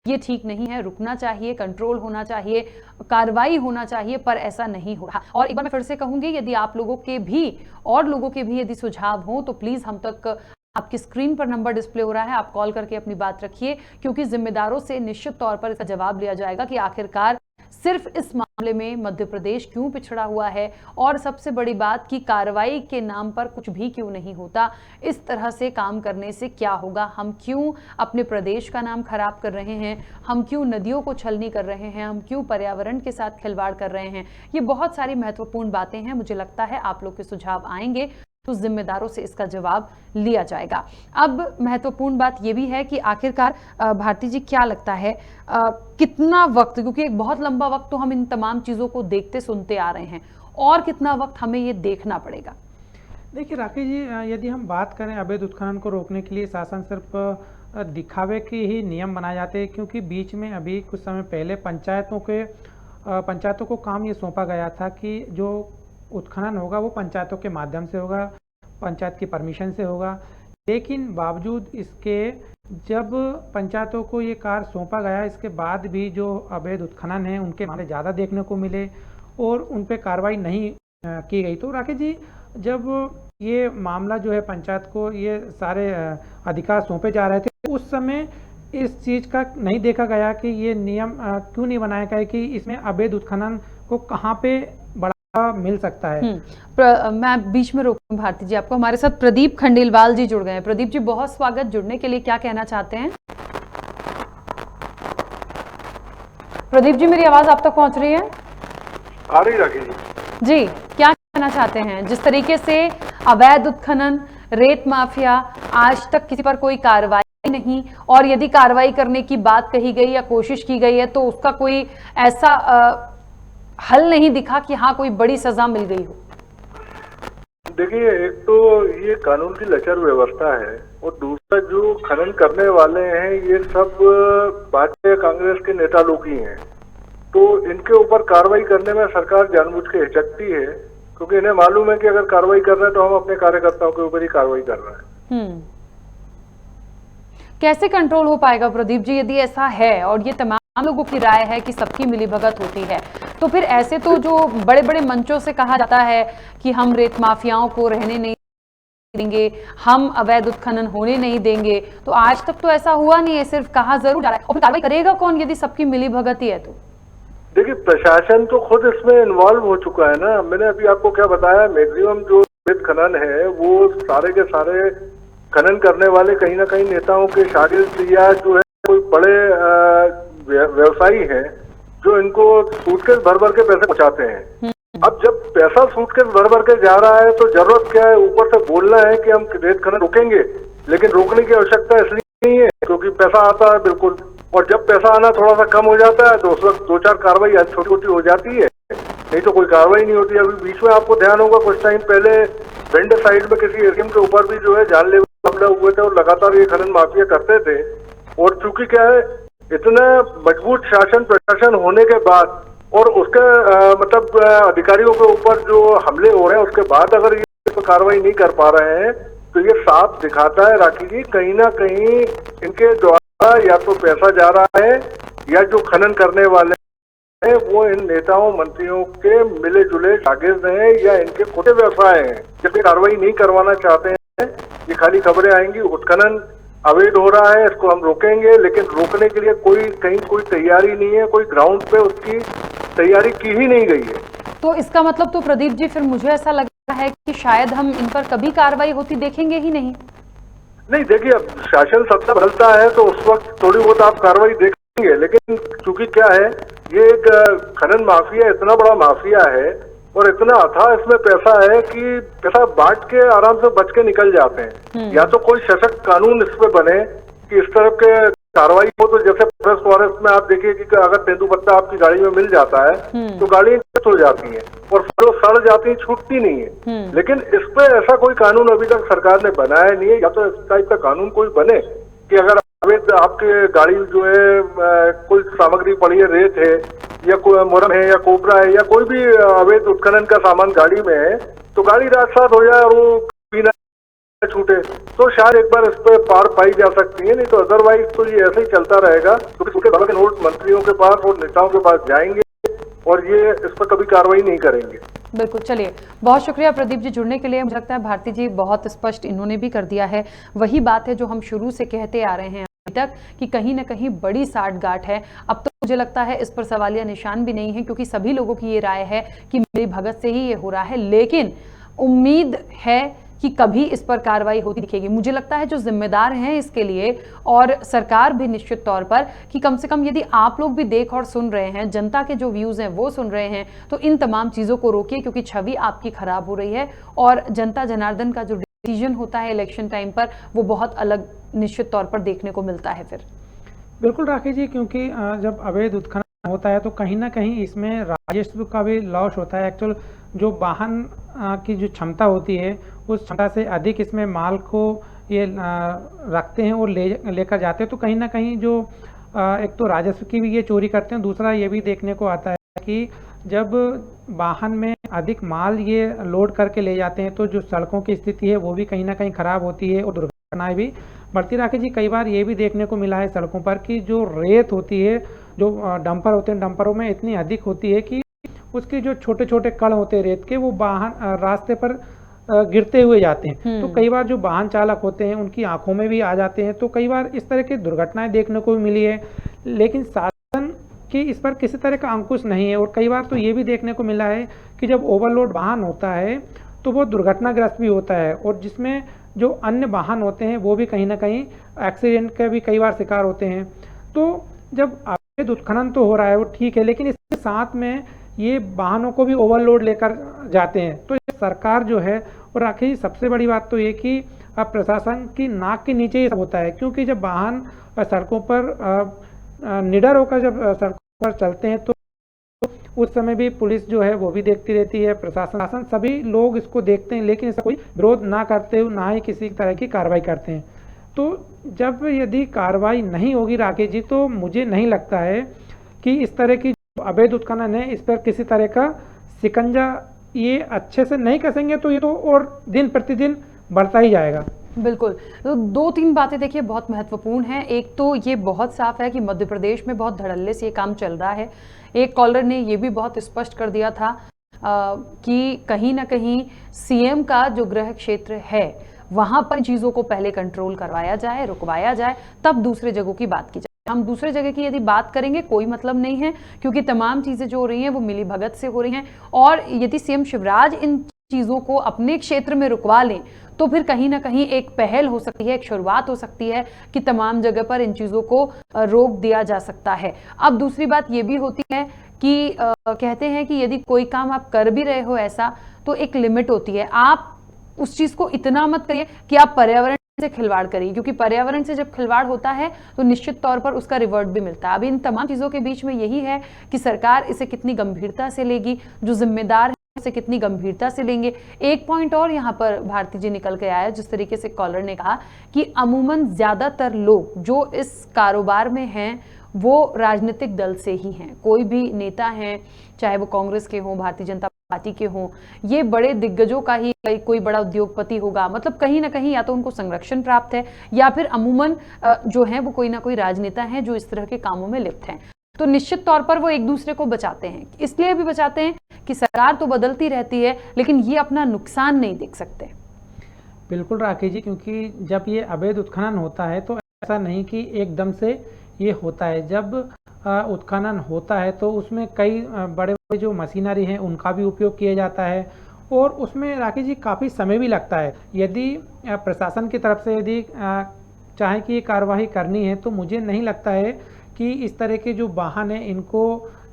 ये ठीक नहीं है, रुकना चाहिए, कंट्रोल होना चाहिए, कार्रवाई होना चाहिए, पर ऐसा नहीं हो रहा। और एक बार मैं फिर से कहूंगी, यदि आप लोगों के भी और लोगों के भी यदि सुझाव हो तो प्लीज हम तक, आपकी स्क्रीन पर नंबर डिस्प्ले हो रहा है, आप कॉल करके अपनी बात रखिए, क्योंकि जिम्मेदारों से निश्चित तौर पर इसका जवाब लिया जाएगा कि आखिरकार सिर्फ इस मामले में मध्य प्रदेश क्यों पिछड़ा हुआ है, और सबसे बड़ी बात कि कार्रवाई के नाम पर कुछ भी क्यों नहीं होता। इस तरह से काम करने से क्या होगा? हम क्यों अपने प्रदेश का नाम खराब कर रहे हैं? हम क्यों नदियों को छलनी कर रहे हैं? हम क्यों पर्यावरण के साथ खिलवाड़ कर रहे हैं? ये बहुत सारी महत्वपूर्ण बातें हैं। मुझे लगता है आप लोग के सुझाव आएंगे तो जिम्मेदारों से इसका जवाब लिया जाएगा। अब महत्वपूर्ण बात यह भी है कि आखिरकार भारती जी क्या लगता है, कितना वक्त, क्योंकि एक बहुत लंबा वक्त तो हम इन तमाम चीजों को देखते सुनते आ रहे हैं, और कितना वक्त हमें ये देखना पड़ेगा? देखिए राकेश जी, यदि हम बात करें अवैध उत्खनन को रोकने के लिए शासन सिर्फ दिखावे के ही नियम बनाए जाते हैं, क्योंकि बीच में अभी कुछ समय पहले पंचायतों को काम ये सौंपा गया था कि जो उत्खनन होगा वो पंचायतों के माध्यम से होगा, पंचायत की परमिशन से होगा। लेकिन बावजूद इसके जब पंचायतों को ये कार्य सौंपा गया, इसके बाद भी जो अवैध उत्खनन है उनके मामले ज़्यादा देखने को मिले और उन पर कार्रवाई नहीं की गई। तो राकेश जी, जब ये मामला जो है पंचायत को ये सारे अधिकार सौंपे जा रहे थे, उस समय इस चीज़ का नहीं देखा गया कि ये नियम क्यों नहीं बनाया गया कि इसमें अवैध उत्खनन को कहाँ पे मिल सकता है। मैं बीच में रोकूं भारती जी आपको, हमारे साथ प्रदीप खंडेलवाल जी जुड़ गए हैं। प्रदीप जी बहुत स्वागत, जुड़ने के लिए क्या कहना चाहते हैं? प्रदीप जी मेरी आवाज आप तक पहुंच रही है? आ रही राकेश जी, क्या कहना चाहते हैं? जिस तरीके से अवैध उत्खनन, रेत माफिया, आज तक किसी पर कोई कार्रवाई नहीं, और यदि कार्रवाई करने की बात कही गई या कोशिश की गई है तो उसका कोई ऐसा हल नहीं दिखा कि हाँ कोई बड़ी सजा मिल गई हो। देखिए, एक तो ये कानून की लचर व्यवस्था है और दूसरा जो खनन करने वाले हैं ये सब भाजपा कांग्रेस के नेता लोग ही हैं। तो इनके ऊपर कार्रवाई करने में सरकार जानबूझ के हिचकती है, क्योंकि इन्हें मालूम है कि अगर कार्रवाई कर रहे हैं तो हम अपने कार्यकर्ताओं के ऊपर ही कार्रवाई कर रहे हैं। कैसे कंट्रोल हो पाएगा प्रदीप जी, यदि ऐसा है और ये तमाम लोगों की राय है कि सबकी मिलीभगत होती है, तो फिर ऐसे तो जो बड़े बड़े मंचों से कहा जाता है कि हम रेत माफियाओं को रहने नहीं देंगे, हम अवैध उत्खनन होने नहीं देंगे, तो आज तक तो ऐसा हुआ नहीं है, सिर्फ कहा जरूर जा रहा है। और कार्रवाई करेगा कौन यदि सबकी मिलीभगत ही है तो? देखिए, प्रशासन तो खुद इसमें इन्वॉल्व हो चुका है ना। मैंने अभी आपको क्या बताया, मैक्सिमम जो रेत खनन है वो सारे के सारे खनन करने वाले कहीं ना कहीं नेताओं के शागिर्द या जो है कोई बड़े व्यवसायी हैं जो इनको सूटकेस भर भर के पैसे पहुंचाते हैं। अब जब पैसा सूटकेस भर भर के जा रहा है तो जरूरत क्या है, ऊपर से बोलना है कि हम रेत खनन रोकेंगे, लेकिन रोकने की आवश्यकता इसलिए नहीं है क्योंकि पैसा आता है बिल्कुल, और जब पैसा आना थोड़ा सा कम हो जाता है तो उस वक्त दो चार कार्रवाई छोटी छोटी हो जाती है, नहीं तो कोई कार्रवाई नहीं होती। अभी बीच में आपको ध्यान होगा कुछ टाइम पहले भिंड साइड में किसी एरिया के ऊपर भी जो है जानलेवा हमले हुए थे और लगातार ये खनन माफिया करते थे। और चूंकि क्या है, इतना मजबूत शासन प्रशासन होने के बाद और उसके मतलब अधिकारियों के ऊपर जो हमले हो रहे हैं उसके बाद अगर ये कार्रवाई नहीं कर पा रहे हैं तो ये साफ दिखाता है राखी जी, कहीं ना कहीं इनके द्वारा या तो पैसा जा रहा है या जो खनन करने वाले हैं वो इन नेताओं मंत्रियों के मिले जुले शागिर्द हैं या इनके खुद व्यवसाय हैं जिसकी कार्रवाई नहीं करवाना चाहते हैं। ये खाली खबरें आएंगी, उत्खनन अवैध हो रहा है, इसको हम रोकेंगे, लेकिन रोकने के लिए कहीं कोई तैयारी नहीं है, कोई ग्राउंड पे उसकी तैयारी की ही नहीं गई है। तो इसका मतलब तो प्रदीप जी फिर मुझे ऐसा लग रहा है कि शायद हम इन पर कभी कार्रवाई होती देखेंगे ही नहीं। नहीं, देखिए, अब शासन सत्ता बदलता है तो उस वक्त थोड़ी बहुत आप कार्रवाई देखेंगे, लेकिन चूंकि क्या है, ये एक खनन माफिया इतना बड़ा माफिया है और इतना अथाह इसमें पैसा है कि पैसा बांट के आराम से बच के निकल जाते हैं। या तो कोई सशक्त कानून इस पे बने कि इस तरह के कार्रवाई हो, तो जैसे फॉरेस्ट में आप देखिए कि अगर तेंदुपत्ता आपकी गाड़ी में मिल जाता है तो गाड़ियां हो जाती हैं और जो सड़ जाती है छूटती नहीं है। लेकिन इस पे ऐसा कोई कानून अभी तक सरकार ने बनाया नहीं है। या तो इस टाइप का कानून कोई बने कि अगर अवैध आपके गाड़ी जो है कोई सामग्री पड़ी है, रेत है या कोई मुरम है या कोबरा है या कोई भी अवैध उत्खनन का सामान गाड़ी में है, तो गाड़ी रात साथ हो जाए और वो बिना छूटे तो शायद एक बार इस पर पार पाई जा सकती है, नहीं तो अदरवाइज तो ये ऐसे ही चलता रहेगा क्योंकि छोटे बड़े नोट मंत्रियों के पास और नेताओं के पास जाएंगे और ये इस पर कभी कार्रवाई नहीं करेंगे। बिल्कुल, चलिए, बहुत शुक्रिया प्रदीप जी जुड़ने के लिए। मुझे लगता है भारती जी बहुत स्पष्ट इन्होंने भी कर दिया है, वही बात है जो हम शुरू से कहते आ रहे हैं अभी तक कि कहीं ना कहीं बड़ी साठगांठ है। अब तो मुझे लगता है इस पर सवालिया निशान भी नहीं है क्योंकि सभी लोगों की ये राय है कि मेरी भगत से ही ये हो रहा है, लेकिन उम्मीद है कि कभी इस पर कार्रवाई होती दिखेगी। मुझे लगता है जो जिम्मेदार हैं इसके लिए और सरकार भी निश्चित तौर पर कि कम से कम यदि आप लोग भी देख और सुन रहे हैं, जनता के जो व्यूज़ हैं वो सुन रहे हैं, तो इन तमाम चीज़ों को रोकिए क्योंकि छवि आपकी खराब हो रही है और जनता जनार्दन का जो डिसीजन होता है इलेक्शन टाइम पर वो बहुत अलग निश्चित तौर पर देखने को मिलता है। फिर बिल्कुल राखी जी, क्योंकि जब अवैध उत्खनन होता है तो कहीं ना कहीं इसमें राजस्व का भी लॉस होता है। एक्चुअल जो वाहन की जो क्षमता होती है उस क्षमता से अधिक इसमें माल को ये रखते हैं और लेकर जाते हैं, तो कहीं ना कहीं जो एक तो राजस्व की भी ये चोरी करते हैं, दूसरा ये भी देखने को आता है कि जब वाहन में अधिक माल ये लोड करके ले जाते हैं तो जो सड़कों की स्थिति है वो भी कहीं ना कहीं ख़राब होती है और दुर्घटनाएं भी बढ़ती। राखी जी, कई बार ये भी देखने को मिला है सड़कों पर कि जो रेत होती है, जो डंपर होते हैं, डंपरों में इतनी अधिक होती है कि उसके जो छोटे छोटे कण होते हैं रेत के वो वाहन रास्ते पर गिरते हुए जाते हैं। तो कई बार जो वाहन चालक होते हैं उनकी आंखों में भी आ जाते हैं, तो कई बार इस तरह की दुर्घटनाएं देखने को भी मिली है, लेकिन शासन की इस पर किसी तरह का अंकुश नहीं है। और कई बार तो ये भी देखने को मिला है कि जब ओवरलोड वाहन होता है तो वो दुर्घटनाग्रस्त भी होता है और जिसमें जो अन्य वाहन होते हैं वो भी कहीं ना कहीं एक्सीडेंट का भी कई बार शिकार होते हैं। तो जब अवैध उत्खनन तो हो रहा है वो ठीक है, लेकिन इसके साथ में ये वाहनों को भी ओवरलोड लेकर जाते हैं। तो सरकार जो है, और आखिर सबसे बड़ी बात तो ये कि प्रशासन की नाक के नीचे ये सब होता है, क्योंकि जब वाहन सड़कों पर निडर होकर जब सड़कों पर चलते हैं तो उस समय भी पुलिस जो है वो भी देखती रहती है, प्रशासन सभी लोग इसको देखते हैं, लेकिन इसका कोई विरोध ना करते हुए ना ही किसी तरह की कार्रवाई करते हैं। तो जब यदि कार्रवाई नहीं होगी राकेश जी, तो मुझे नहीं लगता है कि इस तरह की अवैध उत्खनन है इस पर किसी तरह का शिकंजा ये अच्छे से नहीं कसेंगे तो ये तो और दिन प्रतिदिन बढ़ता ही जाएगा। बिल्कुल। तो 2-3 बातें देखिए बहुत महत्वपूर्ण हैं। एक तो ये बहुत साफ है कि मध्य प्रदेश में बहुत धड़ल्ले से ये काम चल रहा है। एक कॉलर ने ये भी बहुत स्पष्ट कर दिया था कि कहीं ना कहीं सीएम का जो गृह क्षेत्र है वहां पर चीजों को पहले कंट्रोल करवाया जाए, रुकवाया जाए, तब दूसरे जगहों की बात की जाए। हम दूसरे जगह की यदि बात करेंगे कोई मतलब नहीं है, क्योंकि तमाम चीजें जो हो रही हैं वो मिली भगत से हो रही हैं। और यदि सीएम शिवराज इन चीजों को अपने क्षेत्र में रुकवा लें तो फिर कहीं ना कहीं एक पहल हो सकती है, एक शुरुआत हो सकती है कि तमाम जगह पर इन चीजों को रोक दिया जा सकता है। अब दूसरी बात ये भी होती है कि कहते हैं कि यदि कोई काम आप कर भी रहे हो ऐसा, तो एक लिमिट होती है। आप उस चीज को इतना मत करिए कि आप पर्यावरण से खिलवाड़ करिए, क्योंकि पर्यावरण से जब खिलवाड़ होता है तो निश्चित तौर पर उसका रिवर्ट भी मिलता है। अब इन तमाम चीजों के बीच में यही है कि सरकार इसे कितनी गंभीरता से लेगी, जो जिम्मेदार है इसे कितनी गंभीरता से लेंगे। एक पॉइंट और यहाँ पर भारती जी निकल के आया, जिस तरीके से कॉलर ने कहा कि अमूमन ज्यादातर लोग जो इस कारोबार में हैं वो राजनीतिक दल से ही हैं। कोई भी नेता हैं, चाहे वो कांग्रेस के हों, भारतीय जनता पार्टी के हों, ये बड़े दिग्गजों का ही कोई बड़ा उद्योगपति होगा, मतलब कहीं ना कहीं या तो उनको संरक्षण प्राप्त है या फिर अमूमन जो है वो कोई ना कोई राजनेता है जो इस तरह के कामों में लिप्त हैं। तो निश्चित तौर पर वो एक दूसरे को बचाते हैं, इसलिए भी बचाते हैं कि सरकार तो बदलती रहती है लेकिन ये अपना नुकसान नहीं देख सकते। बिल्कुल राकेश जी, क्योंकि जब ये अवैध उत्खनन होता है तो ऐसा नहीं कि एकदम से ये होता है। जब उत्खनन होता है तो उसमें कई बड़े बड़े जो मशीनरी हैं उनका भी उपयोग किया जाता है और उसमें राकेश जी काफ़ी समय भी लगता है। यदि प्रशासन की तरफ से यदि चाहे कि ये कार्रवाई करनी है तो मुझे नहीं लगता है कि इस तरह के जो वाहन हैं इनको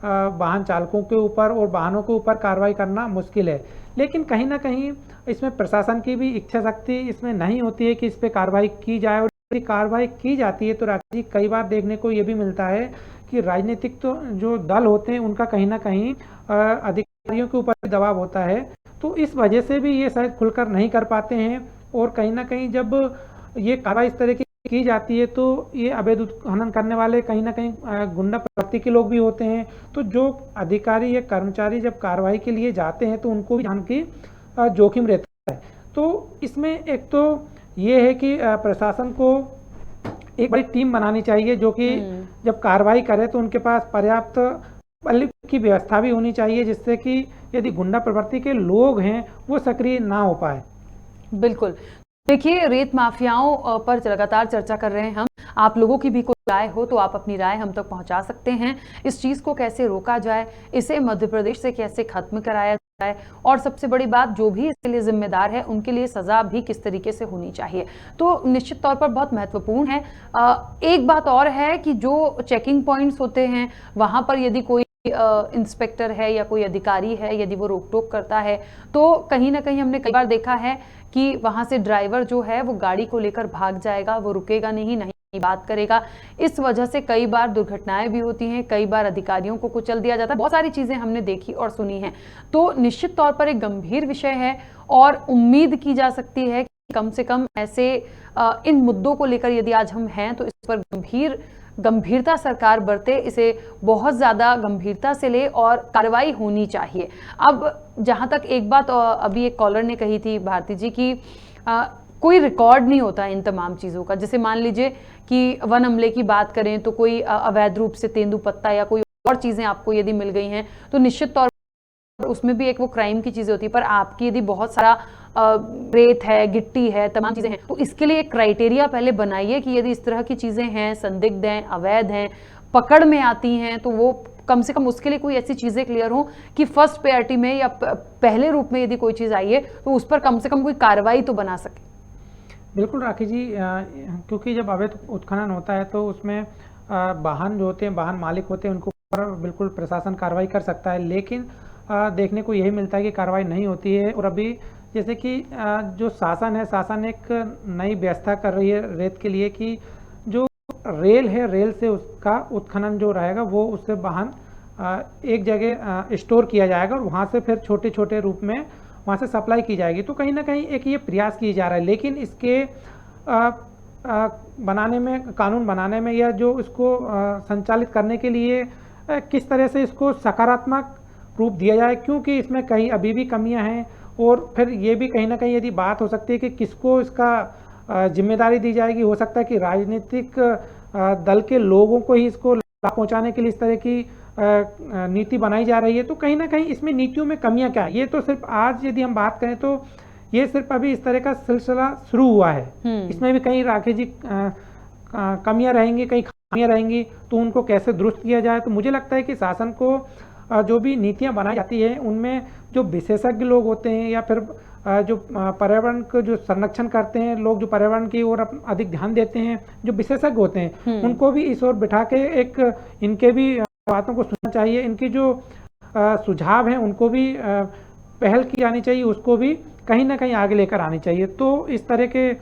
वाहन चालकों के ऊपर और वाहनों के ऊपर कार्रवाई करना मुश्किल है। लेकिन कहीं ना कहीं इसमें प्रशासन की भी इच्छा शक्ति इसमें नहीं होती है कि इस पर कार्रवाई की जाए, और यदि कार्रवाई की जाती है तो राकेश जी कई बार देखने को ये भी मिलता है कि राजनीतिक तो जो दल होते हैं उनका कहीं ना कहीं अधिकारियों के ऊपर दबाव होता है, तो इस वजह से भी ये शायद खुलकर नहीं कर पाते हैं। और कहीं ना कहीं जब ये कार्रवाई इस तरह की जाती है तो ये अवैध उत्खनन करने वाले कहीं ना कहीं गुंडा प्रवृत्ति के लोग भी होते हैं। तो जो अधिकारी या कर्मचारी जब कार्रवाई के लिए जाते हैं तो उनको भी जान की जोखिम रहता है। तो इसमें एक तो ये है कि प्रशासन को एक बड़ी टीम बनानी चाहिए जो कि जब कार्रवाई करे तो उनके पास पर्याप्त बल की व्यवस्था भी होनी चाहिए, जिससे कि यदि गुंडा प्रवृत्ति के लोग हैं वो सक्रिय ना हो पाए। बिल्कुल। देखिए, रेत माफियाओं पर लगातार चर्चा कर रहे हैं हम। आप लोगों की भी कोई राय हो तो आप अपनी राय हम तक पहुंचा सकते हैं। इस चीज को कैसे रोका जाए, इसे मध्य प्रदेश से कैसे खत्म कराया जाए, और सबसे बड़ी बात जो भी इसके लिए जिम्मेदार है उनके लिए सजा भी किस तरीके से होनी चाहिए, तो निश्चित तौर पर बहुत महत्वपूर्ण है। एक बात और है कि जो चेकिंग पॉइंट्स होते हैं वहां पर यदि कोई इंस्पेक्टर है या कोई अधिकारी है, यदि वो रोक टोक करता है तो कहीं ना कहीं हमने कई बार देखा है कि वहां से ड्राइवर जो है वो गाड़ी को लेकर भाग जाएगा, वो रुकेगा नहीं बात करेगा। इस वजह से कई बार दुर्घटनाएं भी होती हैं, कई बार अधिकारियों को कुचल दिया जाता है। बहुत सारी चीजें हमने देखी और सुनी हैं। तो निश्चित तौर पर एक गंभीर विषय है और उम्मीद की जा सकती है कि कम से कम ऐसे इन मुद्दों को लेकर यदि आज हम हैं तो इस पर गंभीरता सरकार बरते, इसे बहुत ज्यादा गंभीरता से ले और कार्रवाई होनी चाहिए। अब जहां तक एक बात अभी एक कॉलर ने कही थी भारती जी की कोई रिकॉर्ड नहीं होता इन तमाम चीज़ों का। जैसे मान लीजिए कि वन हमले की बात करें तो कोई अवैध रूप से तेंदुपत्ता या कोई और चीज़ें आपको यदि मिल गई हैं तो निश्चित तौर पर उसमें भी एक वो क्राइम की चीज़ें होती है। पर आपकी यदि बहुत सारा रेत है, गिट्टी है, तमाम चीज़ें हैं, तो इसके लिए एक क्राइटेरिया पहले बनाइए कि यदि इस तरह की चीज़ें हैं, संदिग्ध हैं, अवैध हैं, पकड़ में आती हैं, तो वो कम से कम उसके लिए कोई ऐसी चीज़ें क्लियर हो कि फर्स्ट प्रायोरिटी में या पहले रूप में यदि कोई चीज़ आई है तो उस पर कम से कम कोई कार्रवाई तो बना सके। बिल्कुल राखी जी, क्योंकि जब अवैध उत्खनन होता है तो उसमें वाहन जो होते हैं, वाहन मालिक होते हैं, उनको बिल्कुल प्रशासन कार्रवाई कर सकता है। लेकिन देखने को यही मिलता है कि कार्रवाई नहीं होती है। और अभी जैसे कि जो शासन है, शासन एक नई व्यवस्था कर रही है रेत के लिए कि जो रेल है, रेल से उसका उत्खनन जो रहेगा वो उससे वाहन एक जगह स्टोर किया जाएगा और वहाँ से फिर छोटे छोटे रूप में वहाँ से सप्लाई की जाएगी। तो कहीं ना कहीं एक ये प्रयास किया जा रहा है, लेकिन इसके बनाने में, कानून बनाने में या जो इसको संचालित करने के लिए किस तरह से इसको सकारात्मक रूप दिया जाए, क्योंकि इसमें कहीं अभी भी कमियां हैं। और फिर ये भी कहीं ना कहीं यदि बात हो सकती है कि किसको इसका जिम्मेदारी दी जाएगी, हो सकता है कि राजनीतिक दल के लोगों को ही इसको लाभ पहुंचाने के लिए इस तरह की नीति बनाई जा रही है। तो कहीं ना कहीं इसमें नीतियों में कमियां क्या है, ये तो सिर्फ आज यदि हम बात करें तो ये सिर्फ अभी इस तरह का सिलसिला शुरू हुआ है। इसमें भी कहीं राकेश जी कमियां रहेंगी, कहीं खामियां रहेंगी, तो उनको कैसे दुरुस्त किया जाए। तो मुझे लगता है कि शासन को जो भी नीतियां बनाई जाती है उनमें जो विशेषज्ञ लोग होते हैं या फिर जो पर्यावरण को जो संरक्षण करते हैं लोग, जो पर्यावरण की ओर अधिक ध्यान देते हैं, जो विशेषज्ञ होते हैं, उनको भी इस ओर बिठा के एक इनके भी बातों को सुनना चाहिए। इनकी जो सुझाव हैं उनको भी पहल की जानी चाहिए, उसको भी कहीं ना कहीं आगे लेकर आनी चाहिए। तो इस तरह के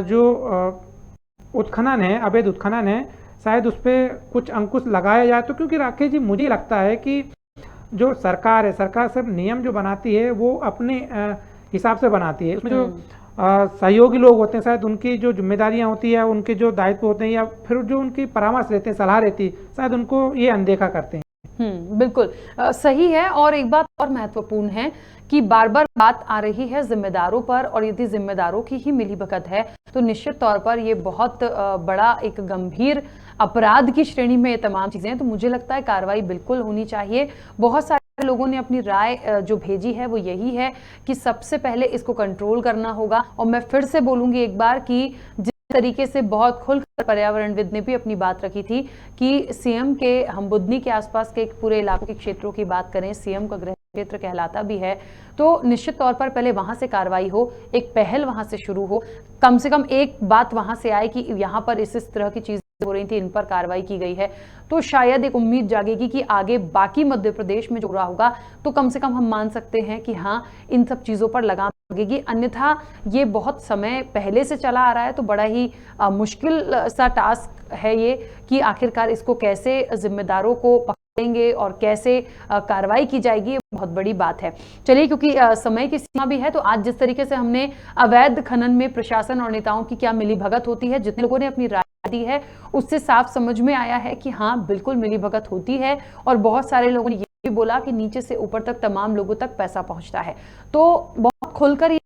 जो उत्खनन है, अवैध उत्खनन है, शायद उस पर कुछ अंकुश लगाया जाए। तो क्योंकि राकेश जी मुझे लगता है कि जो सरकार है, सरकार सिर्फ नियम जो बनाती है वो अपने हिसाब से बनाती है। उसमें जो सहयोगी लोग होते हैं शायद उनकी जो जिम्मेदारियां होती है, उनके जो दायित्व होते हैं या फिर जो उनकी परामर्श रहते हैं, सलाह रहती है, शायद उनको ये अनदेखा करते हैं। बिल्कुल सही है। और एक बात और महत्वपूर्ण है कि बार बार बात आ रही है जिम्मेदारों पर, और यदि जिम्मेदारों की ही मिलीभगत है तो निश्चित तौर पर ये बहुत बड़ा एक गंभीर अपराध की श्रेणी में ये तमाम चीजें हैं। तो मुझे लगता है कार्रवाई बिल्कुल होनी चाहिए। बहुत सारे लोगों ने अपनी राय जो भेजी है वो यही है कि सबसे पहले इसको कंट्रोल करना होगा। और मैं फिर से बोलूंगी एक बार कि जिस तरीके से बहुत खुलकर पर्यावरणविद ने भी अपनी बात रखी थी कि सीएम के हम बुदनी के आसपास के पूरे इलाकों के क्षेत्रों की बात करें, सीएम का गृह क्षेत्र कहलाता भी है, तो निश्चित तौर पर पहले वहां से कार्रवाई हो, एक पहल वहां से शुरू हो, कम से कम एक बात वहां से आए कि यहाँ पर इस तरह की चीजें हो रही थी, इन पर कार्रवाई की गई है, तो शायद एक उम्मीद जागेगी कि आगे बाकी मध्य प्रदेश में जो रहा होगा तो कम से कम हम मान सकते हैं कि हाँ इन सब चीजों पर लगाम लगेगी। अन्यथा ये बहुत समय पहले से चला आ रहा है, तो बड़ा ही मुश्किल सा टास्क है ये कि आखिरकार इसको कैसे जिम्मेदारों को पकड़ेंगे और कैसे कार्रवाई की जाएगी, ये बहुत बड़ी बात है। चलिए, क्योंकि समय की सीमा भी है, तो आज जिस तरीके से हमने अवैध खनन में प्रशासन और नेताओं की क्या मिलीभगत होती है, जितने लोगों ने अपनी राय दी है उससे साफ समझ में आया है कि हाँ बिल्कुल मिलीभगत होती है। और बहुत सारे लोगों ने ये भी बोला कि नीचे से ऊपर तक तमाम लोगों तक पैसा पहुंचता है। तो बहुत खुलकर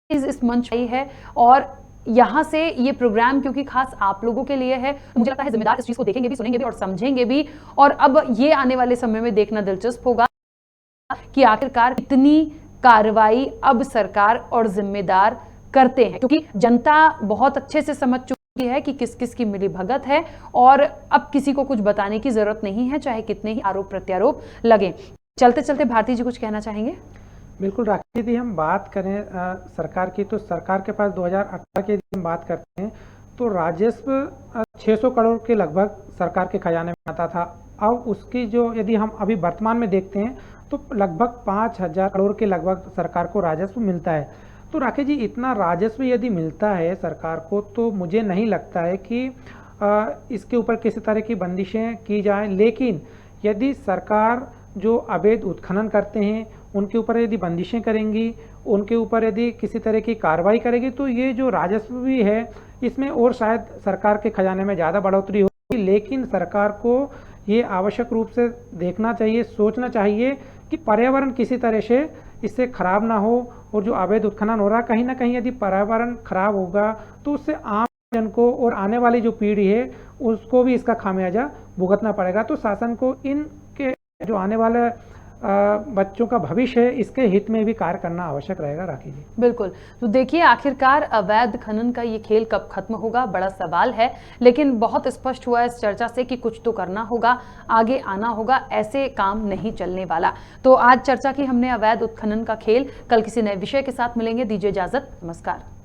इस मंच आई है और यहां से ये प्रोग्राम क्योंकि खास आप लोगों के लिए है, मुझे लगता है जिम्मेदार इस चीज को देखेंगे भी, सुनेंगे भी और समझेंगे भी। और अब ये आने वाले समय में देखना दिलचस्प होगा कि आखिरकार कितनी कार्रवाई अब सरकार और जिम्मेदार करते हैं, क्योंकि जनता बहुत अच्छे से समझ चुकी है कि किस किस की मिलीभगत है और अब किसी को कुछ बताने की जरूरत नहीं है, चाहे कितने ही आरोप प्रत्यारोप लगे। चलते चलते भारती जी कुछ कहना चाहेंगे? बिल्कुल राकेश जी, हम बात करें सरकार की, तो सरकार के पास 2018 की हम बात करते हैं तो राजस्व 600 करोड़ के लगभग सरकार के खजाने में आता था। अब उसकी जो यदि हम अभी वर्तमान में देखते हैं तो लगभग 5000 करोड़ के लगभग सरकार को राजस्व मिलता है। तो राकेश जी, इतना राजस्व यदि मिलता है सरकार को तो मुझे नहीं लगता है कि इसके ऊपर किसी तरह की बंदिशें की जाए। लेकिन यदि सरकार जो अवैध उत्खनन करते हैं उनके ऊपर यदि बंदिशें करेंगी, उनके ऊपर यदि किसी तरह की कार्रवाई करेगी, तो ये जो राजस्व भी है इसमें और शायद सरकार के खजाने में ज़्यादा बढ़ोतरी होगी। लेकिन सरकार को ये आवश्यक रूप से देखना चाहिए, सोचना चाहिए कि पर्यावरण किसी तरह से इससे खराब ना हो। और जो अवैध उत्खनन हो रहा है, कहीं ना कहीं यदि पर्यावरण खराब होगा तो उससे आम जन को और आने वाली जो पीढ़ी है उसको भी इसका खामियाजा भुगतना पड़ेगा। तो शासन को इनके जो आने वाले बच्चों का भविष्य है इसके हित में भी कार्य करना आवश्यक रहेगा। राखी जी, बिल्कुल। तो देखिए, आखिरकार अवैध खनन का ये खेल कब खत्म होगा, बड़ा सवाल है। लेकिन बहुत स्पष्ट हुआ इस चर्चा से कि कुछ तो करना होगा, आगे आना होगा, ऐसे काम नहीं चलने वाला। तो आज चर्चा की हमने अवैध उत्खनन का खेल। कल किसी नए विषय के साथ मिलेंगे। दीजिए इजाजत, नमस्कार।